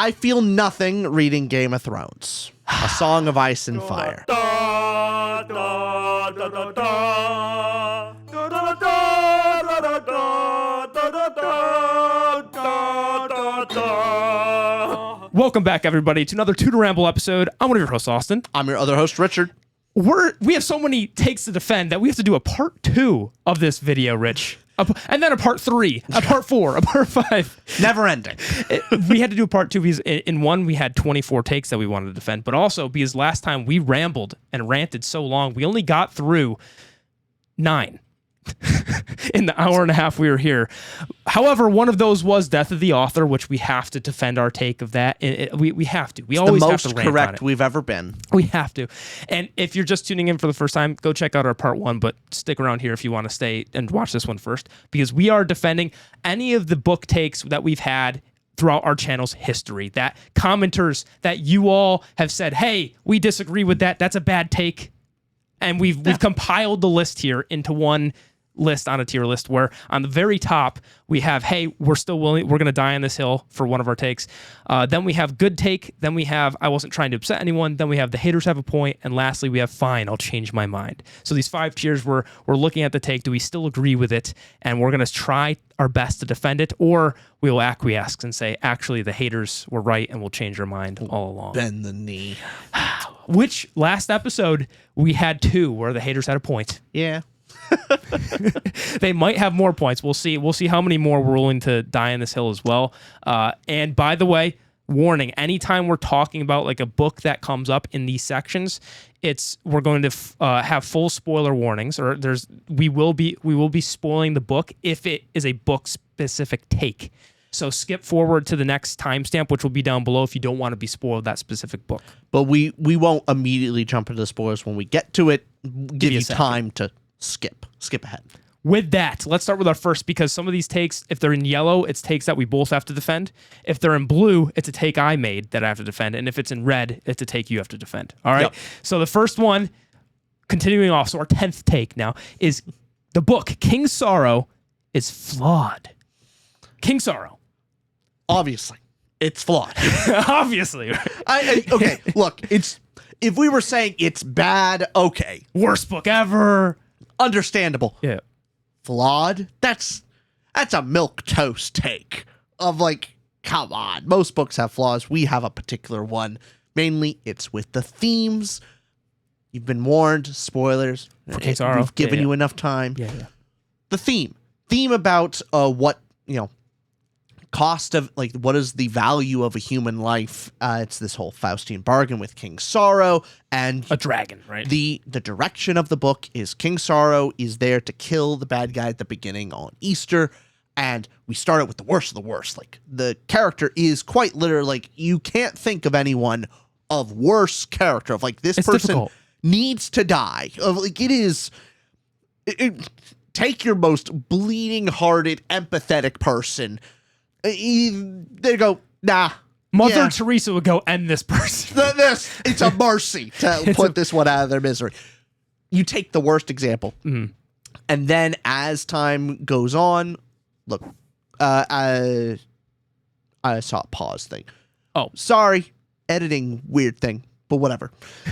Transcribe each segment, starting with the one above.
I feel nothing reading Game of Thrones. A Song of Ice and Fire. Welcome back, everybody, to another Tutor Ramble episode. I'm one of your hosts, Austin. I'm your other host, Richard. We have so many takes to defend that we have to do a part 2 of this video, Rich. And then a part 3, a part 4, a part 5. Never ending. We had to do a part 2 because in one we had 24 takes that we wanted to defend, but also because last time we rambled and ranted so long, we only got through 9 in the hour and a half we were here. However, one of those was Death of the Author, which we have to defend our take of that. We have to. We always have to rant on it. The most correct we've ever been. We have to. And if you're just tuning in for the first time, go check out our part 1, but stick around here if you want to stay and watch this one first, because we are defending any of the book takes that we've had throughout our channel's history, that commenters that you all have said, hey, we disagree with that. That's a bad take. And we've compiled the list here into one list on a tier list where on the very top we have, hey, we're still willing, we're going to die on this hill for one of our takes. Then we have good take. Then we have, I wasn't trying to upset anyone. Then we have the haters have a point. And lastly, we have fine, I'll change my mind. So these 5 tiers, we're looking at the take. Do we still agree with it? And we're going to try our best to defend it, or we will acquiesce and say, actually, the haters were right and we'll change our mind all along. Bend the knee. Which last episode we had 2 where the haters had a point. Yeah. They might have more points. We'll see. We'll see how many more we're willing to die on this hill as well. And by the way, warning: anytime we're talking about like a book that comes up in these sections, we're going to have full spoiler warnings, or we will be spoiling the book if it is a book specific take. So skip forward to the next timestamp, which will be down below if you don't want to be spoiled that specific book. But we won't immediately jump into the spoilers when we get to it. Give you time to skip ahead. With that, let's start with our first, because some of these takes, if they're in yellow, it's takes that we both have to defend. If they're in blue, it's a take I made that I have to defend. And if it's in red, it's a take you have to defend. All right? Yep. So the first one, continuing off, so our 10th take now, is the book King Sorrow is flawed. King Sorrow. Obviously. It's flawed. Obviously. Okay, look, if we were saying it's bad, okay. Worst book ever. Understandable. Yeah. Flawed? That's a milquetoast take of like, come on. Most books have flaws. We have a particular one. Mainly, it's with the themes. You've been warned. Spoilers. For King Sorrow. We've given you enough time. Yeah. The theme about what, cost of, like, what is the value of a human life? It's this whole Faustian bargain with King Sorrow and a dragon, right? The direction of the book is King Sorrow is there to kill the bad guy at the beginning on Easter, and we started with the worst of the worst. Like, the character is quite literally, like, you can't think of anyone of worse character, of like, this person difficult. Needs to die. Of like, take your most bleeding-hearted, empathetic person. They go, nah. Mother Teresa would go, end this person. It's a mercy to put this one out of their misery. You take the worst example. Mm-hmm. And then as time goes on, look, I saw a pause thing. Oh, sorry. Editing weird thing, but whatever.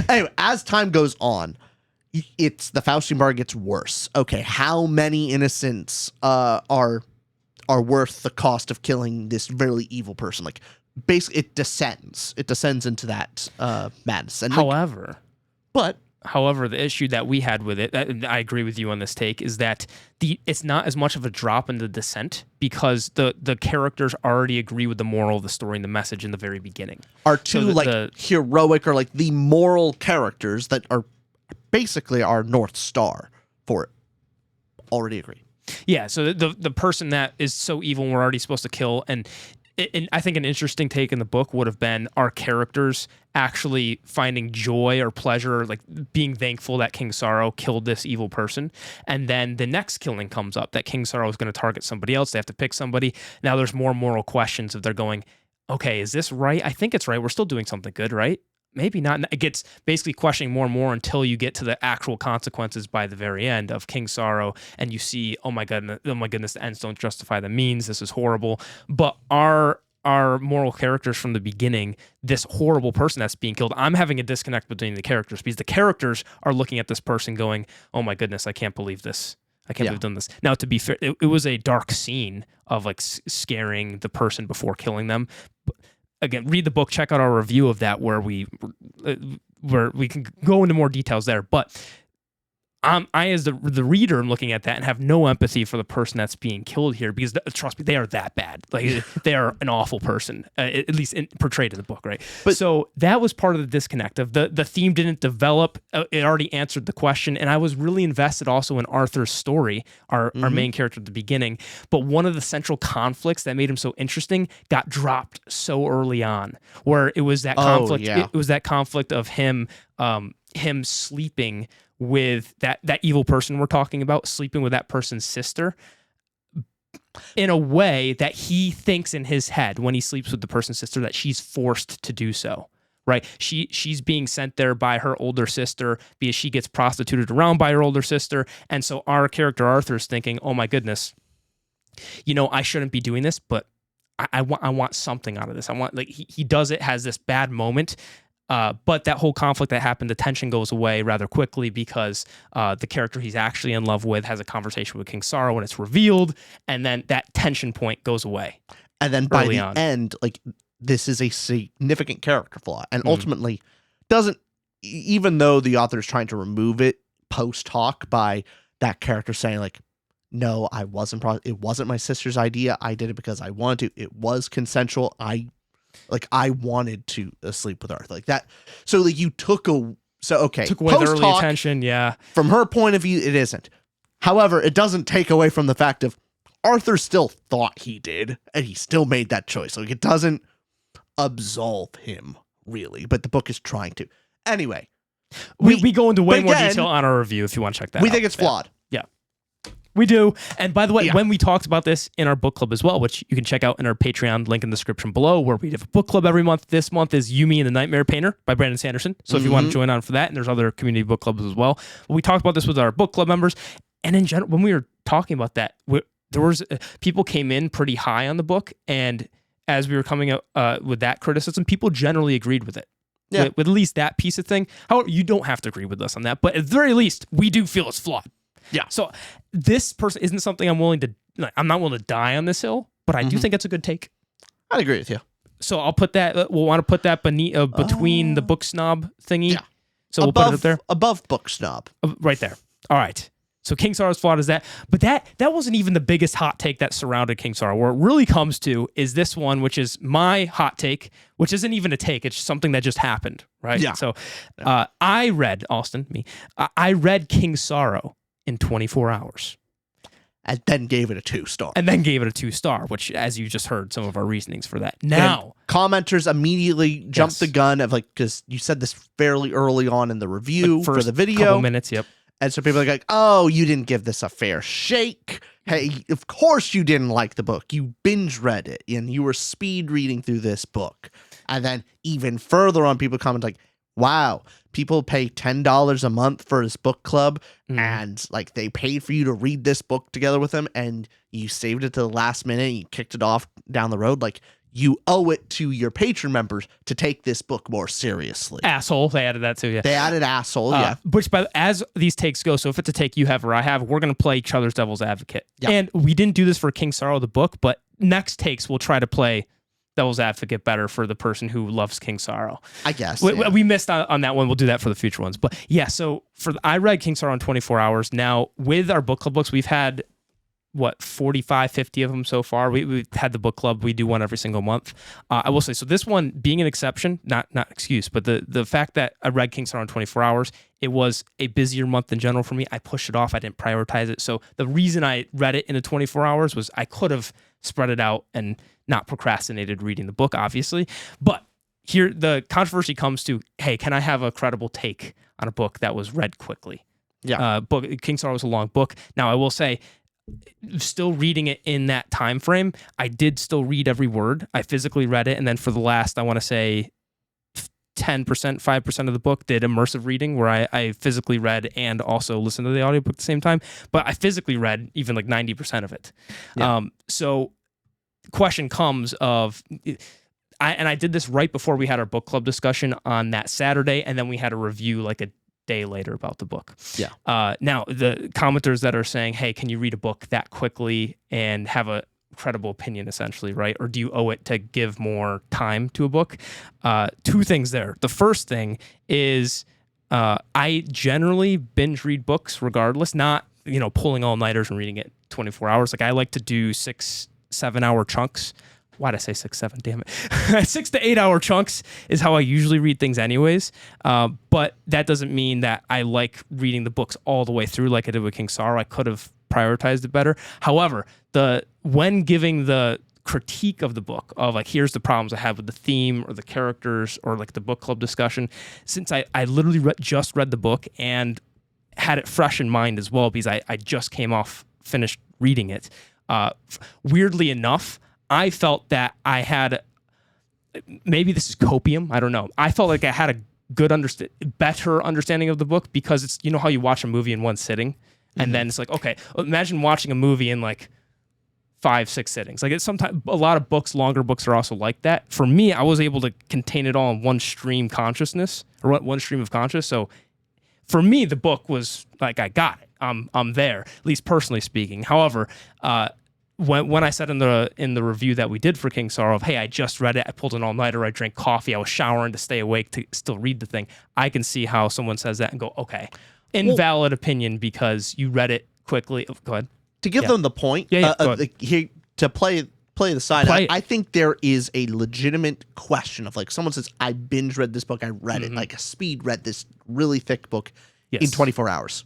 Anyway, as time goes on, it's the Faustian bar gets worse. Okay, how many innocents are worth the cost of killing this really evil person? Like, basically, it descends into that madness. And however, However, the issue that we had with it, and I agree with you on this take, is that it's not as much of a drop in the descent because the characters already agree with the moral of the story and the message in the very beginning. Are two heroic or like the moral characters that are basically our North Star for it. Already agree. Yeah, so the person that is so evil and we're already supposed to kill, and I think an interesting take in the book would have been our characters actually finding joy or pleasure, or like being thankful that King Sorrow killed this evil person. And then the next killing comes up that King Sorrow is going to target somebody else. They have to pick somebody. Now there's more moral questions if they're going, okay, is this right? I think it's right. We're still doing something good, right? Maybe not. It gets basically questioning more and more until you get to the actual consequences by the very end of King Sorrow, and you see, oh my goodness, the ends don't justify the means. This is horrible. But our our moral characters from the beginning, this horrible person that's being killed, I'm having a disconnect between the characters because the characters are looking at this person going, oh my goodness, I can't believe this. I can't believe I've done this. Now, to be fair, it was a dark scene of like scaring the person before killing them. But again, read the book, check out our review of that where we can go into more details there. But I, as the reader, am looking at that and have no empathy for the person that's being killed here because, trust me, they are that bad. Like, they are an awful person, at least portrayed in the book, right? But so that was part of the disconnect of the theme didn't develop. It already answered the question, and I was really invested also in Arthur's story, our main character at the beginning. But one of the central conflicts that made him so interesting got dropped so early on, where it was that conflict. It was that conflict of him sleeping with that evil person we're talking about, sleeping with that person's sister in a way that he thinks in his head when he sleeps with the person's sister that she's forced to do so, right? She's being sent there by her older sister because she gets prostituted around by her older sister. And so our character Arthur is thinking, oh my goodness, I shouldn't be doing this, but I want something out of this. I want, like, he does it, has this bad moment. But that whole conflict that happened, the tension goes away rather quickly because the character he's actually in love with has a conversation with King Sorrow and it's revealed, and then that tension point goes away. And then by the end, like, this is a significant character flaw, and ultimately doesn't, even though the author is trying to remove it post hoc by that character saying, like, no, it wasn't my sister's idea. I did it because I wanted to. It was consensual. I wanted to sleep with Arthur like that. So like took away the early attention. Yeah. From her point of view, it isn't. However, it doesn't take away from the fact of Arthur still thought he did, and he still made that choice. Like, it doesn't absolve him really, but the book is trying to. Anyway, we go into way more detail on our review if you want to check that out. We think it's flawed. Yeah. We do. And by the way, when we talked about this in our book club as well, which you can check out in our Patreon link in the description below, where we have a book club every month. This month is Yumi and the Nightmare Painter by Brandon Sanderson. So if you want to join on for that, and there's other community book clubs as well. But we talked about this with our book club members. And in general, when we were talking about that, there was people came in pretty high on the book. And as we were coming up with that criticism, people generally agreed with it. Yeah. With at least that piece of thing. However, you don't have to agree with us on that. But at the very least, we do feel it's flawed. Yeah. So this person isn't something I'm not willing to die on this hill, but I do think it's a good take. I'd agree with you. So I'll put that, we'll want to put that between the book snob thingy. Yeah. So we'll put it up there. Above book snob. Right there. All right. So King Sorrow's flawed as that. But that wasn't even the biggest hot take that surrounded King Sorrow. Where it really comes to is this one, which is my hot take, which isn't even a take. It's something that just happened, right? Yeah. So I read King Sorrow in 24 hours. And then gave it a 2-star. Which, as you just heard, some of our reasonings for that. Now, and commenters immediately jumped the gun of, like, because you said this fairly early on in the review for the video. Couple minutes, yep. And so people are like, oh, you didn't give this a fair shake. Hey, of course you didn't like the book. You binge read it and you were speed reading through this book. And then even further on, people comment like, wow, people pay $10 a month for this book club, and like they paid for you to read this book together with them, and you saved it to the last minute and you kicked it off down the road. Like, you owe it to your patron members to take this book more seriously. Asshole. They added that too, yeah. They added asshole, yeah. Which, as these takes go, so if it's a take you have or I have, we're going to play each other's devil's advocate. Yeah. And we didn't do this for King Sorrow, the book, but next takes we'll try to play devil's advocate better for the person who loves King Sorrow. I guess. We missed on that one. We'll do that for the future ones. But yeah, so I read King Sorrow in 24 hours. Now, with our book club books, we've had 45, 50 of them so far. We've had the book club. We do one every single month. I will say, so this one being an exception, not excuse, but the fact that I read King Sorrow in 24 hours, it was a busier month in general for me. I pushed it off. I didn't prioritize it. So the reason I read it in the 24 hours was I could have spread it out and not procrastinated reading the book, obviously. But here the controversy comes to, hey, can I have a credible take on a book that was read quickly? Yeah. King Sorrow was a long book. Now, I will say, still reading it in that time frame, I did still read every word. I physically read it, and then for the last, I want to say 10%, 5% of the book did immersive reading, where I physically read and also listened to the audiobook at the same time. But I physically read even like 90% of it. Yeah. So question comes of, I did this right before we had our book club discussion on that Saturday, and then we had a review like a day later about the book. Yeah. Now, the commenters that are saying, hey, can you read a book that quickly and have a credible opinion, essentially, right? Or do you owe it to give more time to a book? Two things there. The first thing is I generally binge read books regardless, not, pulling all-nighters and reading it 24 hours. Like I like to do 6-7 hour chunks. Why'd I say 6, 7? Damn it. 6 to 8 hour chunks is how I usually read things anyways. But that doesn't mean that I like reading the books all the way through like I did with King Sorrow. I could have prioritized it better. However, when giving the critique of the book of like, here's the problems I have with the theme or the characters or like the book club discussion, since I literally just read the book and had it fresh in mind as well, because I just finished reading it. Weirdly enough, I felt that I had, maybe this is copium, I don't know. I felt like I had a good better understanding of the book because it's, how you watch a movie in one sitting and then it's like, okay, imagine watching a movie in like 5-6 sittings. Like it's sometimes a lot of books, longer books are also like that. For me, I was able to contain it all in one stream consciousness or one stream of conscious. So for me, the book was like, I got it. I'm there, at least personally speaking. However, when I said in the review that we did for King Sorrow of, hey, I just read it, I pulled an all-nighter, I drank coffee, I was showering to stay awake to still read the thing, I can see how someone says that and go, okay, invalid opinion because you read it quickly. Go ahead. To give them the point, go ahead. To play the side, Play I think there is a legitimate question of like someone says, I binge read this book, I read it, like a speed read this really thick book in 24 hours.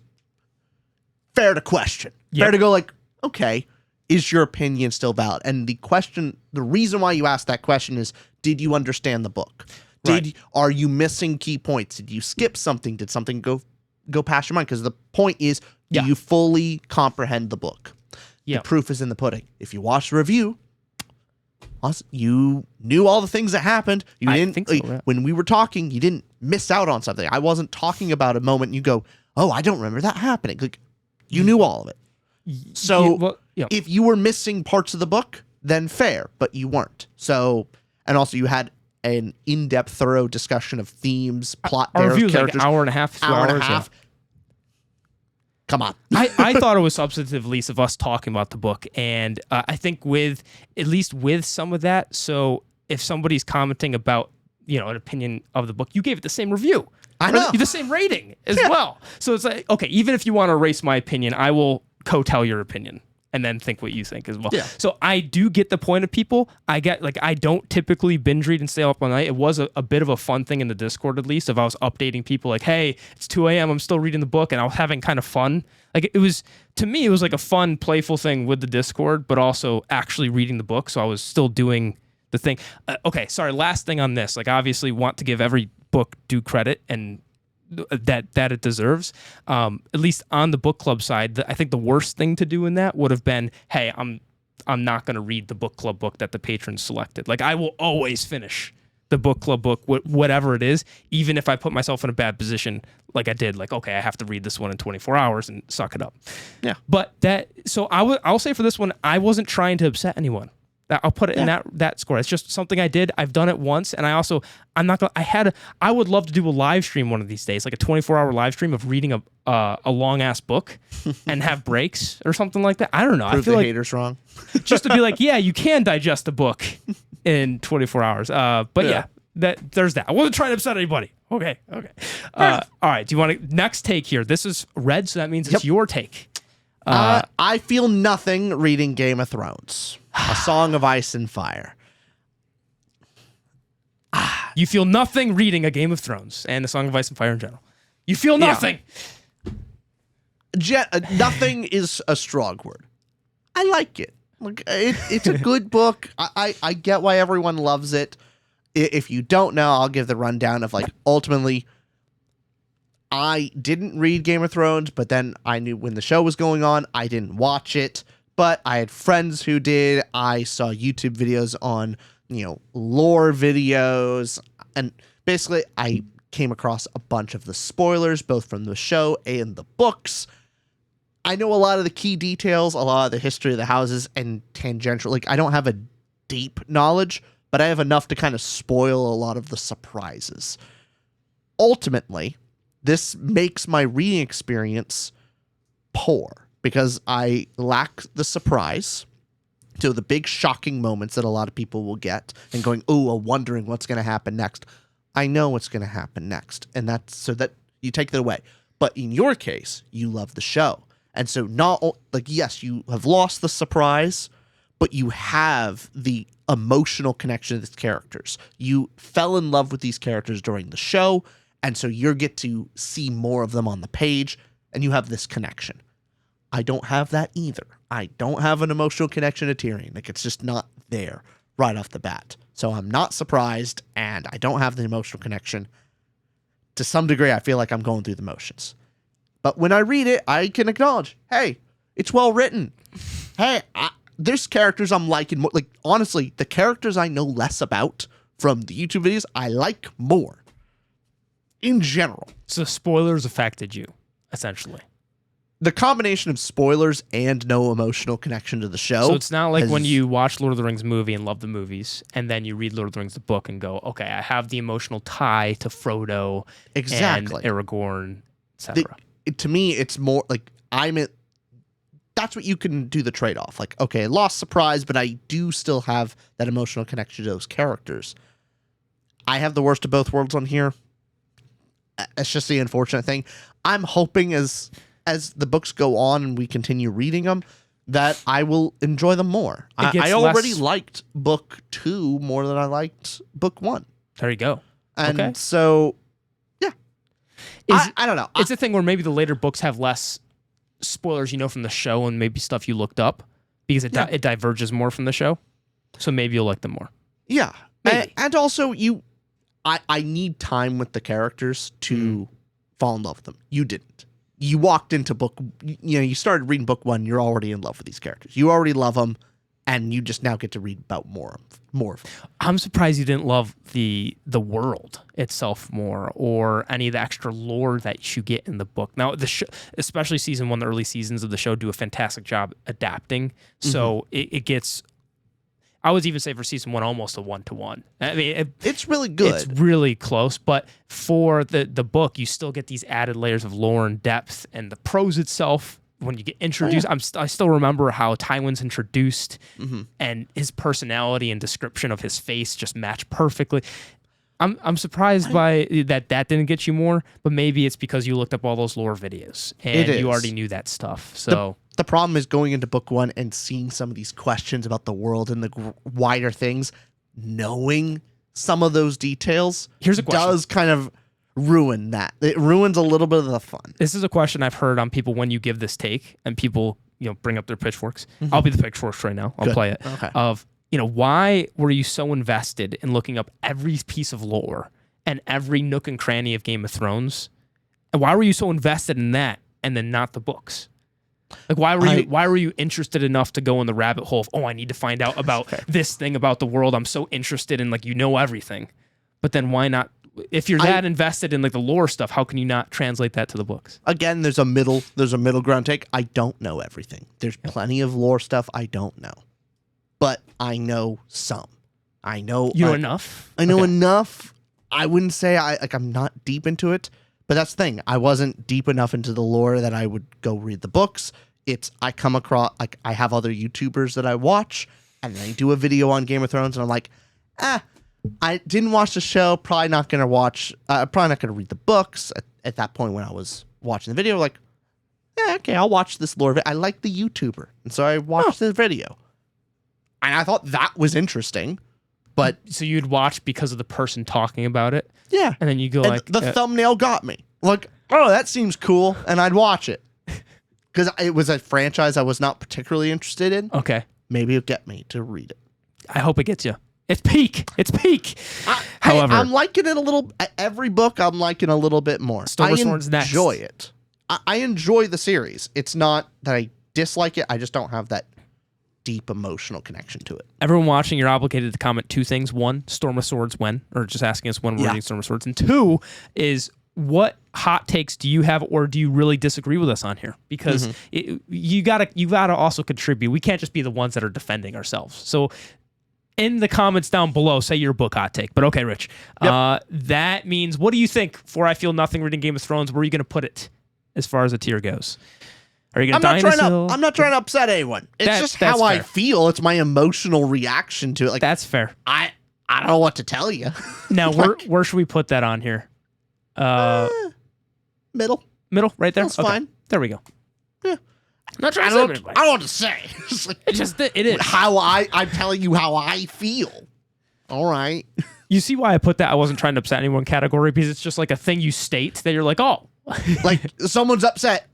Fair to question. Fair to go like, okay, is your opinion still valid? And the reason why you asked that question is, did you understand the book? Are you missing key points? Did you skip something? Did something go past your mind? Because the point is, do you fully comprehend the book? The proof is in the pudding. If you watch the review, you knew all the things that happened. You didn't when we were talking, you didn't miss out on something. I wasn't talking about a moment and you go, oh, I don't remember that happening. Like, you knew all of it. So if you were missing parts of the book, then fair, but you weren't. So, and also you had an in-depth, thorough discussion of themes, plot, our review was characters. Like an hour and a half, 2 hours. And a half. Come on. I thought it was substantive, at least of us talking about the book. And I think at least with some of that, so if somebody's commenting about, an opinion of the book, you gave it the same review. I know. The same rating as well. So it's like, okay, even if you want to erase my opinion, I will co-tell your opinion and then think what you think as well. Yeah. So I do get the point of people. I get, like, I don't typically binge read and stay up all night. It was a bit of a fun thing in the Discord, at least, if I was updating people like, hey, it's 2 a.m., I'm still reading the book, and I was having kind of fun. Like, to me, it was like a fun, playful thing with the Discord, but also actually reading the book. So I was still doing the thing. Okay, sorry, last thing on this. Like, obviously want to give every book due credit and that it deserves. At least on the book club side, I think the worst thing to do in that would have been, hey, I'm not going to read the book club book that the patrons selected. Like, I will always finish the book club book, whatever it is, even if I put myself in a bad position like I did. Like, okay, I have to read this one in 24 hours and suck it up. Yeah. But I'll say for this one, I wasn't trying to upset anyone. I'll put it in that score. It's just something I did. I've done it once, and I would love to do a live stream one of these days, like a 24-hour live stream of reading a long ass book and have breaks or something like that. I don't know. Prove I feel the like haters wrong. Just to be like, yeah, you can digest a book in 24 hours. But there's that. I wasn't trying to upset anybody. Okay. All right. Do you want to next take here? This is red, so that means it's your take. I feel nothing reading Game of Thrones. A Song of Ice and Fire. You feel nothing reading A Game of Thrones and A Song of Ice and Fire in general. You feel nothing. Nothing is a strong word. I like it. Like, it's a good book. I get why everyone loves it. If you don't know, I'll give the rundown of, like, ultimately, I didn't read Game of Thrones, but then I knew when the show was going on, I didn't watch it. But I had friends who did. I saw YouTube videos on, lore videos. And basically, I came across a bunch of the spoilers, both from the show and the books. I know a lot of the key details, a lot of the history of the houses, and tangential. Like, I don't have a deep knowledge, but I have enough to kind of spoil a lot of the surprises. Ultimately, this makes my reading experience poor because I lack the surprise. So the big shocking moments that a lot of people will get and going, oh, wondering what's going to happen next. I know what's going to happen next. And that's so that you take that away. But in your case, you love the show. And so yes, you have lost the surprise, but you have the emotional connection to these characters. You fell in love with these characters during the show. And so you get to see more of them on the page and you have this connection. I don't have that either. I don't have an emotional connection to Tyrion. Like, it's just not there right off the bat. So I'm not surprised, and I don't have the emotional connection. To some degree, I feel like I'm going through the motions. But when I read it, I can acknowledge, hey, it's well written. Hey, there's characters I'm liking more. Like, honestly, the characters I know less about from the YouTube videos, I like more. In general. So spoilers affected you, essentially. The combination of spoilers and no emotional connection to the show. So it's not like when you watch Lord of the Rings movie and love the movies, and then you read Lord of the Rings the book and go, okay, I have the emotional tie to Frodo and Aragorn, etc. To me, it's more like that's what you can do the trade-off. Like, okay, I lost surprise, but I do still have that emotional connection to those characters. I have the worst of both worlds on here. It's just the unfortunate thing. I'm hoping as the books go on and we continue reading them, that I will enjoy them more. I already liked book 2 more than I liked book 1. There you go. And so, yeah. I don't know. It's a thing where maybe the later books have less spoilers, from the show and maybe stuff you looked up because it diverges more from the show. So maybe you'll like them more. Yeah. And also, I need time with the characters to fall in love with them. You didn't. You walked into you started reading book 1, you're already in love with these characters. You already love them, and you just now get to read about more of them. I'm surprised you didn't love the world itself more, or any of the extra lore that you get in the book. Now, especially season 1, the early seasons of the show do a fantastic job adapting, so it gets... I would even say for season 1, almost a 1-to-1. I mean, it's really good. It's really close, but for the book, you still get these added layers of lore and depth, and the prose itself. When you get introduced, I still remember how Tywin's introduced, and his personality and description of his face just match perfectly. I'm surprised by that didn't get you more, but maybe it's because you looked up all those lore videos and you already knew that stuff. So. The problem is going into book 1 and seeing some of these questions about the world and the wider things, knowing some of those details Here's a question. Does kind of ruin that. It ruins a little bit of the fun. This is a question I've heard on people when you give this take and people, bring up their pitchforks. I'll be the pitchforks right now. I'll play it. Okay. Why were you so invested in looking up every piece of lore and every nook and cranny of Game of Thrones? And why were you so invested in that and then not the books? Like, why were you interested enough to go in the rabbit hole of, I need to find out about this thing about the world. I'm so interested in, everything. But then why not? If you're that invested in the lore stuff, how can you not translate that to the books? Again, there's a middle ground take. I don't know everything. There's plenty of lore stuff I don't know. But I know some. I know enough. I know enough. I wouldn't say I'm not deep into it. But that's the thing. I wasn't deep enough into the lore that I would go read the books. I come across, I have other YouTubers that I watch, and they do a video on Game of Thrones, and I'm like, I didn't watch the show, probably not going to read the books. At that point when I was watching the video, okay, I'll watch this lore. I like the YouTuber, and so I watched the video. And I thought that was interesting. But so you'd watch because of the person talking about it? Yeah. And then you go the thumbnail got me. That seems cool. And I'd watch it. Because it was a franchise I was not particularly interested in. Okay. Maybe it'll get me to read it. I hope it gets you. It's peak. However, I'm liking it a little. Every book I'm liking a little bit more. Storm of Swords next. I enjoy it. I enjoy the series. It's not that I dislike it. I just don't have that deep emotional connection to it. Everyone watching, you're obligated to comment 2 things. 1, Storm of Swords when, or just asking us when we're reading Storm of Swords. And 2 is, what hot takes do you have, or do you really disagree with us on here? Because you gotta also contribute. We can't just be the ones that are defending ourselves. So in the comments down below, say your book hot take. But okay, Rich. That means, what do you think for I Feel Nothing reading Game of Thrones? Where are you going to put it as far as a tier goes? Are you going to I'm not trying to upset anyone. It's just how I feel. It's my emotional reaction to it. Like, that's fair. I don't know what to tell you. Now, where should we put that on here? Middle, right there. That's fine. There we go. Yeah. I'm not trying I don't know what to say. It is how I'm telling you how I feel. All right. You see why I put that I wasn't trying to upset anyone category, because it's just like a thing you state that you're like, oh. Like, someone's upset.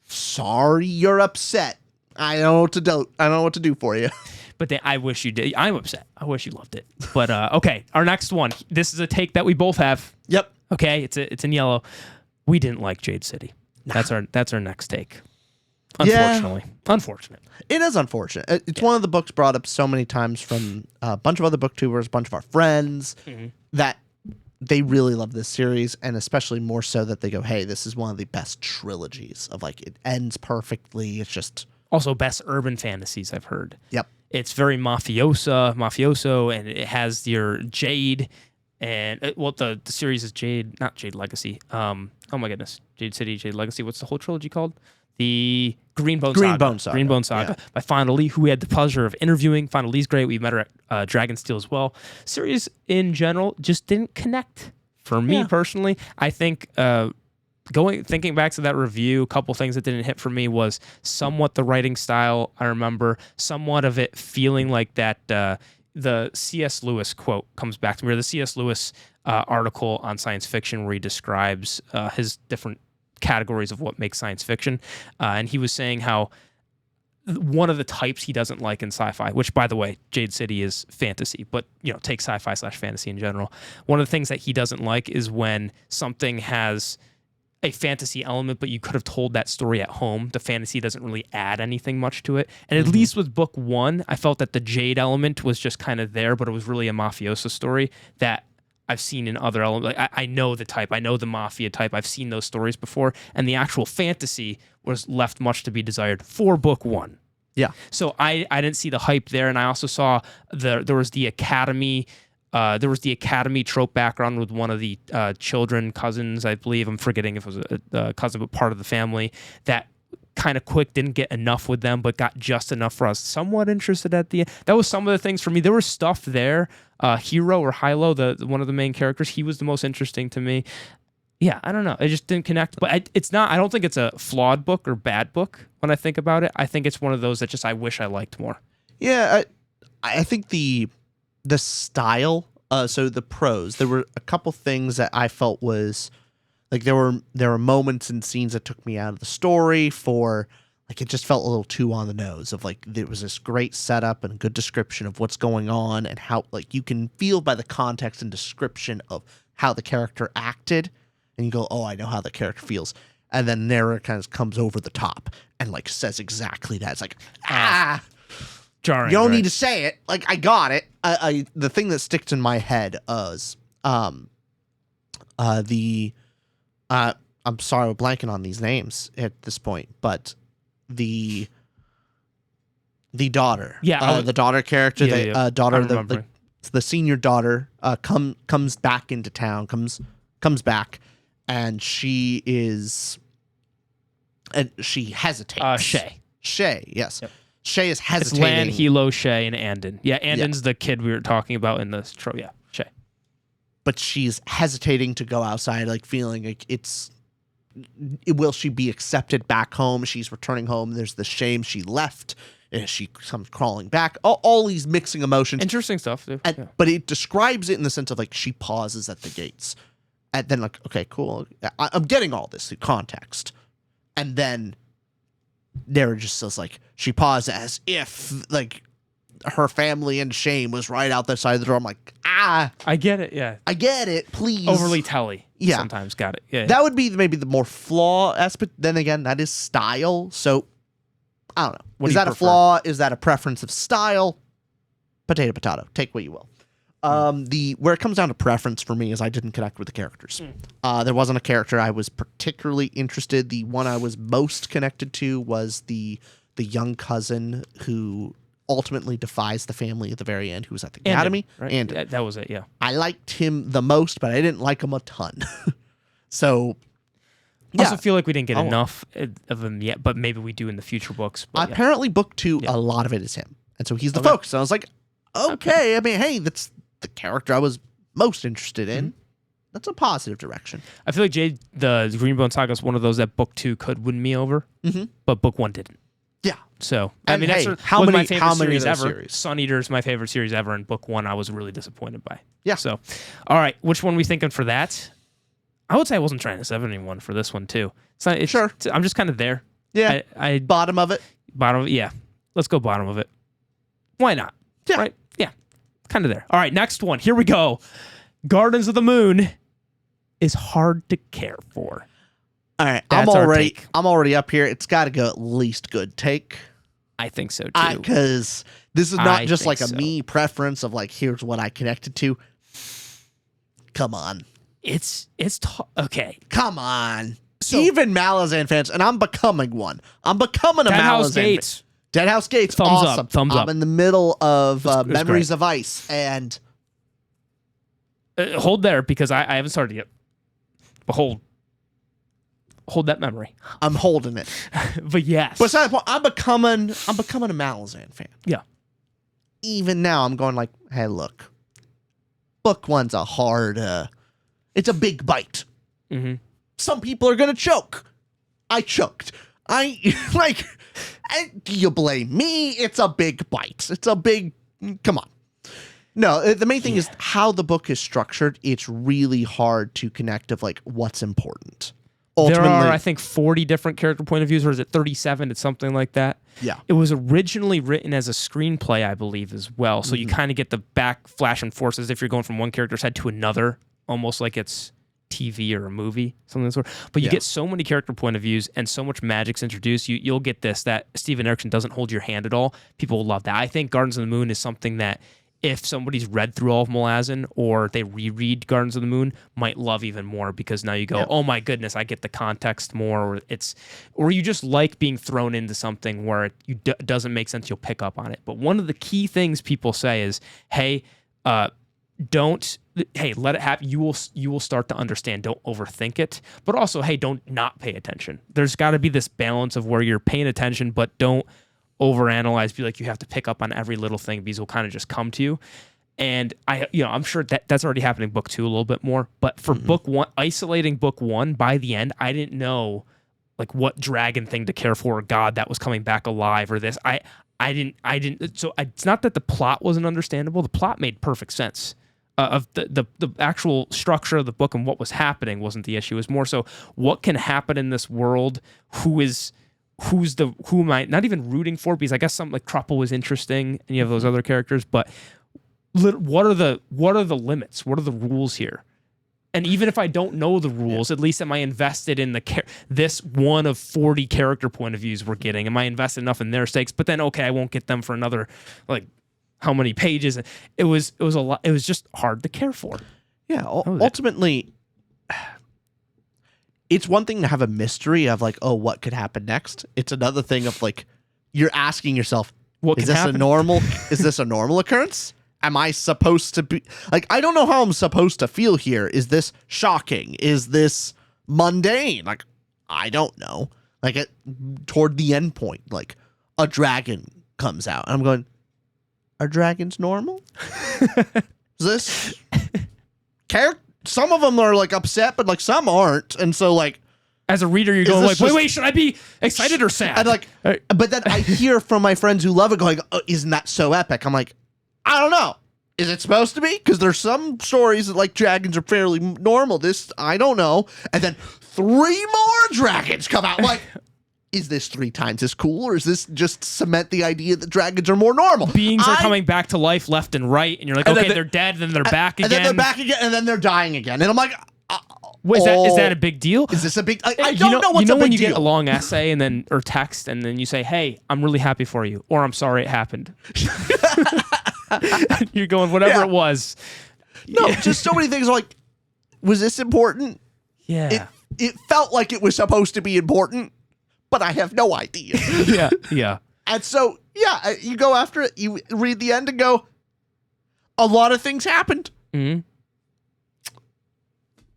Sorry you're upset. I don't know what to do. I don't know what to do for you. But I wish you did. I'm upset. I wish you loved it. But okay, our next one. This is a take that we both have. Yep. Okay, it's in yellow. We didn't like Jade City. Nah. That's our next take. Unfortunately. Yeah. Unfortunate. It is unfortunate. It's one of the books brought up so many times from a bunch of other booktubers, a bunch of our friends, that they really love this series, and especially more so that they go, hey, this is one of the best trilogies of, like, it ends perfectly. It's just... Also, best urban fantasies I've heard. Yep. It's very mafioso, and it has your Jade, and the series is Jade, not Jade Legacy. Oh my goodness, Jade City, Jade Legacy. What's the whole trilogy called? The Greenbone Saga. Greenbone Saga. Yeah. By Fauna Lee, who we had the pleasure of interviewing. Fauna Lee's great. We met her at Dragonsteel as well. Series in general just didn't connect for me personally. I think thinking back to that review, a couple things that didn't hit for me was somewhat the writing style. I remember somewhat of it feeling like that the C.S. Lewis quote comes back to me, or the C.S. Lewis article on science fiction where he describes his different categories of what makes science fiction. And he was saying how one of the types he doesn't like in sci-fi, which, by the way, Jade City is fantasy, but, take sci-fi / fantasy in general. One of the things that he doesn't like is when something has a fantasy element, but you could have told that story at home. The fantasy doesn't really add anything much to it. And at least with book one, I felt that the Jade element was just kind of there, but it was really a mafioso story that I've seen in other elements. Like, I know the type. I know the mafia type. I've seen those stories before. And the actual fantasy was left much to be desired for book one. Yeah. So I didn't see the hype there. And I also saw there was the Academy... there was the Academy trope background with one of the cousins, I believe. I'm forgetting if it was a cousin, but part of the family. That kind of quick, didn't get enough with them, but got just enough for us. Somewhat interested at the end. That was some of the things for me. There was stuff there. Hero or Hilo, one of the main characters, he was the most interesting to me. Yeah, I don't know. It just didn't connect. But it's not. I don't think it's a flawed book or bad book when I think about it. I think it's one of those that just I wish I liked more. Yeah, I think the style, so the prose, there were a couple things that I felt was like there were moments and scenes that took me out of the story for, like, it just felt a little too on the nose of, like, there was this great setup and good description of what's going on and how, like, you can feel by the context and description of how the character acted, and you go, oh, I know how the character feels. And then Nara kind of comes over the top and, like, says exactly that. It's like, jarring, you don't need to say it. Like, I got it. The thing that sticks in my head is I'm sorry, we're blanking on these names at this point, but the daughter, the daughter character, the senior daughter, comes back into town, comes back, and she hesitates. Shay, yes. Yep. Shay is hesitating. It's Lan, Hilo, Shay, and Andon. Yeah, Andon's the kid we were talking about in the show. Yeah, Shay. But she's hesitating to go outside, like, feeling like will she be accepted back home? She's returning home. There's the shame she left. She comes crawling back. All these mixing emotions. Interesting stuff. But it describes it in the sense of, like, she pauses at the gates. And then, like, okay, cool. I'm getting all this through context. And then Nara just says, like, she paused as if, like, her family and shame was right out the side of the door. I'm like, I get it, yeah. I get it, please. Overly telly. Yeah. Sometimes got it. Yeah. That would be maybe the more flaw aspect. Then again, that is style. So, I don't know. Is that a flaw? Is that a preference of style? Potato, potato. Take what you will. Where it comes down to preference for me is I didn't connect with the characters. There wasn't a character I was particularly interested. The one I was most connected to was the young cousin who ultimately defies the family at the very end, who was at the academy. Right? And that was it, yeah. I liked him the most, but I didn't like him a ton. So, I also feel like we didn't get enough of him yet, but maybe we do in the future books. But apparently book 2, a lot of it is him. And so he's the focus. And I was like, okay. I mean, hey, that's the character I was most interested in. That's a positive direction. I feel like Jade, the Greenbone Saga is one of those that book 2 could win me over, but book 1 didn't. Yeah. So, And I mean, hey, that's how was many- my favorite how many of series those ever. series? Sun Eater is my favorite series ever, and book 1 I was really disappointed by. Yeah. So, all right, which one are we thinking for that? I would say I wasn't trying to 7 anyone for this one, too. Sure. I'm just kind of there. Yeah. I Bottom of it. yeah. Let's go bottom of it. Why not? Yeah. Right? Yeah. Kind of there. All right, next one. Here we go. Gardens of the Moon is hard to care for. All right. That's our take. I'm already up here. It's got to go at least good take. I think so, too. Because this is not just think like a so. me preference of like, here's what I connected to. Come on. Okay. Come on. So- Even Malazan fans, and I'm becoming one. I'm becoming a Deadhouse Malazan Gates. fan. Deadhouse Gates, Thumbs up, awesome. thumbs I'm up. in the middle of It's Memories great. of Ice, and Hold there because I haven't started yet. But hold that memory. I'm holding it. But yes. Besides the point, I'm becoming a Malazan fan. Yeah. Even now, I'm going like, hey, look, book 1's a hard. It's a big bite. Mm-hmm. Some people are gonna choke. I choked. Do you blame me? It's a big bite. It's a big. Come on. No, the main thing is how the book is structured. It's really hard to connect of like what's important. There are, I think, 40 different character point of views, or is it 37? It's something like that. Yeah. It was originally written as a screenplay, I believe, as well. So you Mm-hmm. kind of get the backflash and forces if you're going from one character's head to another, almost like it's TV or a movie, something of the sort. But you get so many character point of views and so much magic's introduced. You'll get this, that Steven Erikson doesn't hold your hand at all. People will love that. I think Gardens of the Moon is something that if somebody's read through all of Malazan or they reread Gardens of the Moon, might love even more because now you go, oh my goodness, I get the context more. Or you just like being thrown into something where it doesn't make sense. You'll pick up on it. But one of the key things people say is, hey, let it happen. You will start to understand. Don't overthink it. But also, hey, don't not pay attention. There's got to be this balance of where you're paying attention, but don't overanalyze, be like you have to pick up on every little thing because it'll kind of just come to you. And I'm sure that's already happening in book 2 a little bit more. But for book 1, isolating book 1, by the end, I didn't know like what dragon thing to care for, or God that was coming back alive, or this. I didn't. So it's not that the plot wasn't understandable. The plot made perfect sense. Of the actual structure of the book and what was happening wasn't the issue. It was more so what can happen in this world. Who am I not even rooting for? Because I guess something like Kruppel was interesting, and you have those other characters. But what are the limits? What are the rules here? And even if I don't know the rules, at least am I invested in this one of 40 character point of views we're getting? Am I invested enough in their stakes? But then okay, I won't get them for another like how many pages? It was a lot. It was just hard to care for. Yeah, ultimately, it's one thing to have a mystery of like, oh, what could happen next? It's another thing of like, you're asking yourself, What is can this happen? is this a normal occurrence? Am I supposed to be like, I don't know how I'm supposed to feel here. Is this shocking? Is this mundane? Like, I don't know. Like toward the end point, like a dragon comes out. And I'm going, are dragons normal? Is this some of them are like upset, but like some aren't. And so like As a reader, you're going this like, wait, should I be excited or sad? and like, but then I hear from my friends who love it going, oh, isn't that so epic? I'm like, I don't know. Is it supposed to be? Because there's some stories that like dragons are fairly normal. This, I don't know. And then 3 more dragons come out. I'm like, is this 3 times as cool, or is this just cement the idea that dragons are more normal? Beings are coming back to life left and right, and you're like, okay, they're dead, then they're back again. And then they're back again, and then they're dying again. And I'm like, Wait, is that a big deal? Is this a big... I don't know what's a big when you deal. get a long essay or text, and then you say, hey, I'm really happy for you, or I'm sorry it happened. You're going, whatever it was. No, just so many things like, was this important? Yeah. It felt like it was supposed to be important, but I have no idea. Yeah. And so, yeah, you go after it, you read the end and go, a lot of things happened. Mm-hmm.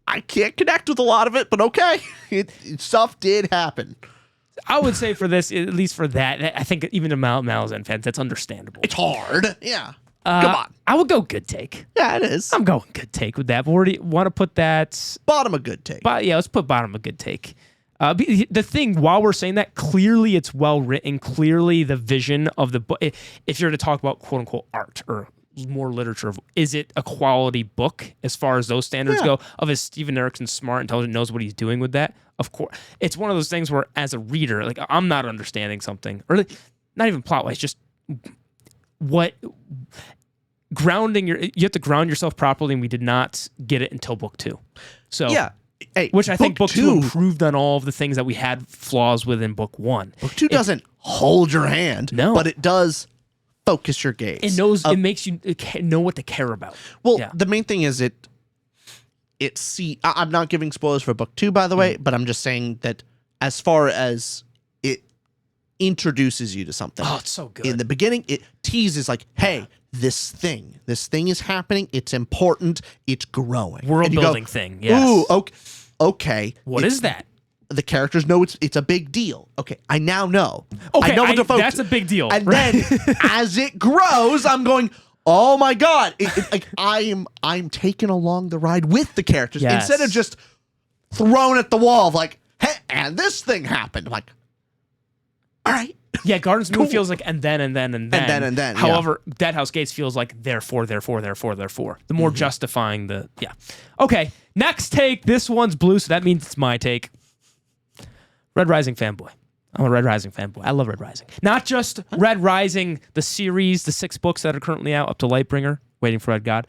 I can't connect with a lot of it, but okay. Stuff did happen. I would say for this, at least for that, I think even to Malazan fans, that's understandable. It's hard. Yeah. Come on. I would go good take. Yeah, it is. I'm going good take with that. But where do you want to put that? Bottom of good take. Yeah, let's put bottom of good take. The thing, while we're saying that, clearly it's well written. Clearly the vision of the book, if you're to talk about quote unquote art or more literature, is it a quality book as far as those standards go? Of is Steven Erikson smart, intelligent, knows what he's doing with that? Of course. It's one of those things where as a reader, like I'm not understanding something, or not even plot wise, just what you have to ground yourself properly, and we did not get it until book 2. So yeah. Hey, which I think book 2 improved on all of the things that we had flaws with in book 1. Book 2 doesn't hold your hand, but it does focus your gaze. It makes you know what to care about. Well, the main thing is I'm not giving spoilers for book 2, by the way, but I'm just saying that as far as it introduces you to something. Oh, it's so good. In the beginning, it teases like, hey, this thing is happening. It's important. It's growing. World building thing. Yes. Ooh, okay. What is that? The characters know it's a big deal. Okay, I now know. Okay, I know what to focus. That's a big deal. And then as it grows, I'm going, oh my god! Like I'm taken along the ride with the characters instead of just thrown at the wall of like, hey, and this thing happened. I'm like, all right. Yeah, Garden's Moon feels like and then. However, Deadhouse Gates feels like therefore. The more justifying the Okay, next take. This one's blue, so that means it's my take. Red Rising Fanboy. I'm a Red Rising fanboy. I love Red Rising. Not just Red Rising, the series, the 6 books that are currently out up to Lightbringer, Waiting for Red God,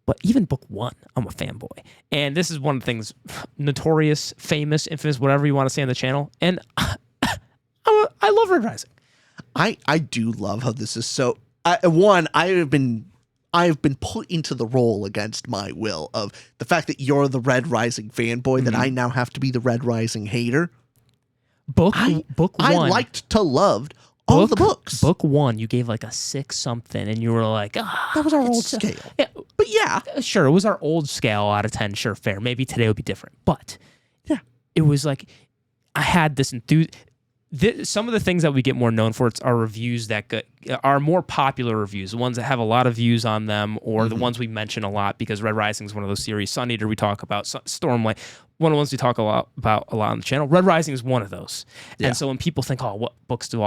but even book 1, I'm a fanboy. And this is one of the things, notorious, famous, infamous, whatever you want to say on the channel. And I love Red Rising. I do love how this is so. I've been put into the role against my will of the fact that you're the Red Rising fanboy, that I now have to be the Red Rising hater. Book 1. I liked to loved all the books. Book 1, you gave like a 6 something, and you were like, that was our old scale. Yeah, but yeah, sure, it was our old scale out of 10. Sure, fair. Maybe today would be different, but it was like I had this enthusiasm. Some of the things that we get more known for are reviews that are more popular reviews, the ones that have a lot of views on them, or the ones we mention a lot because Red Rising is one of those series. Sun Eater we talk about, Stormlight, one of the ones we talk about a lot on the channel. Red Rising is one of those. Yeah. And so when people think, oh, what books does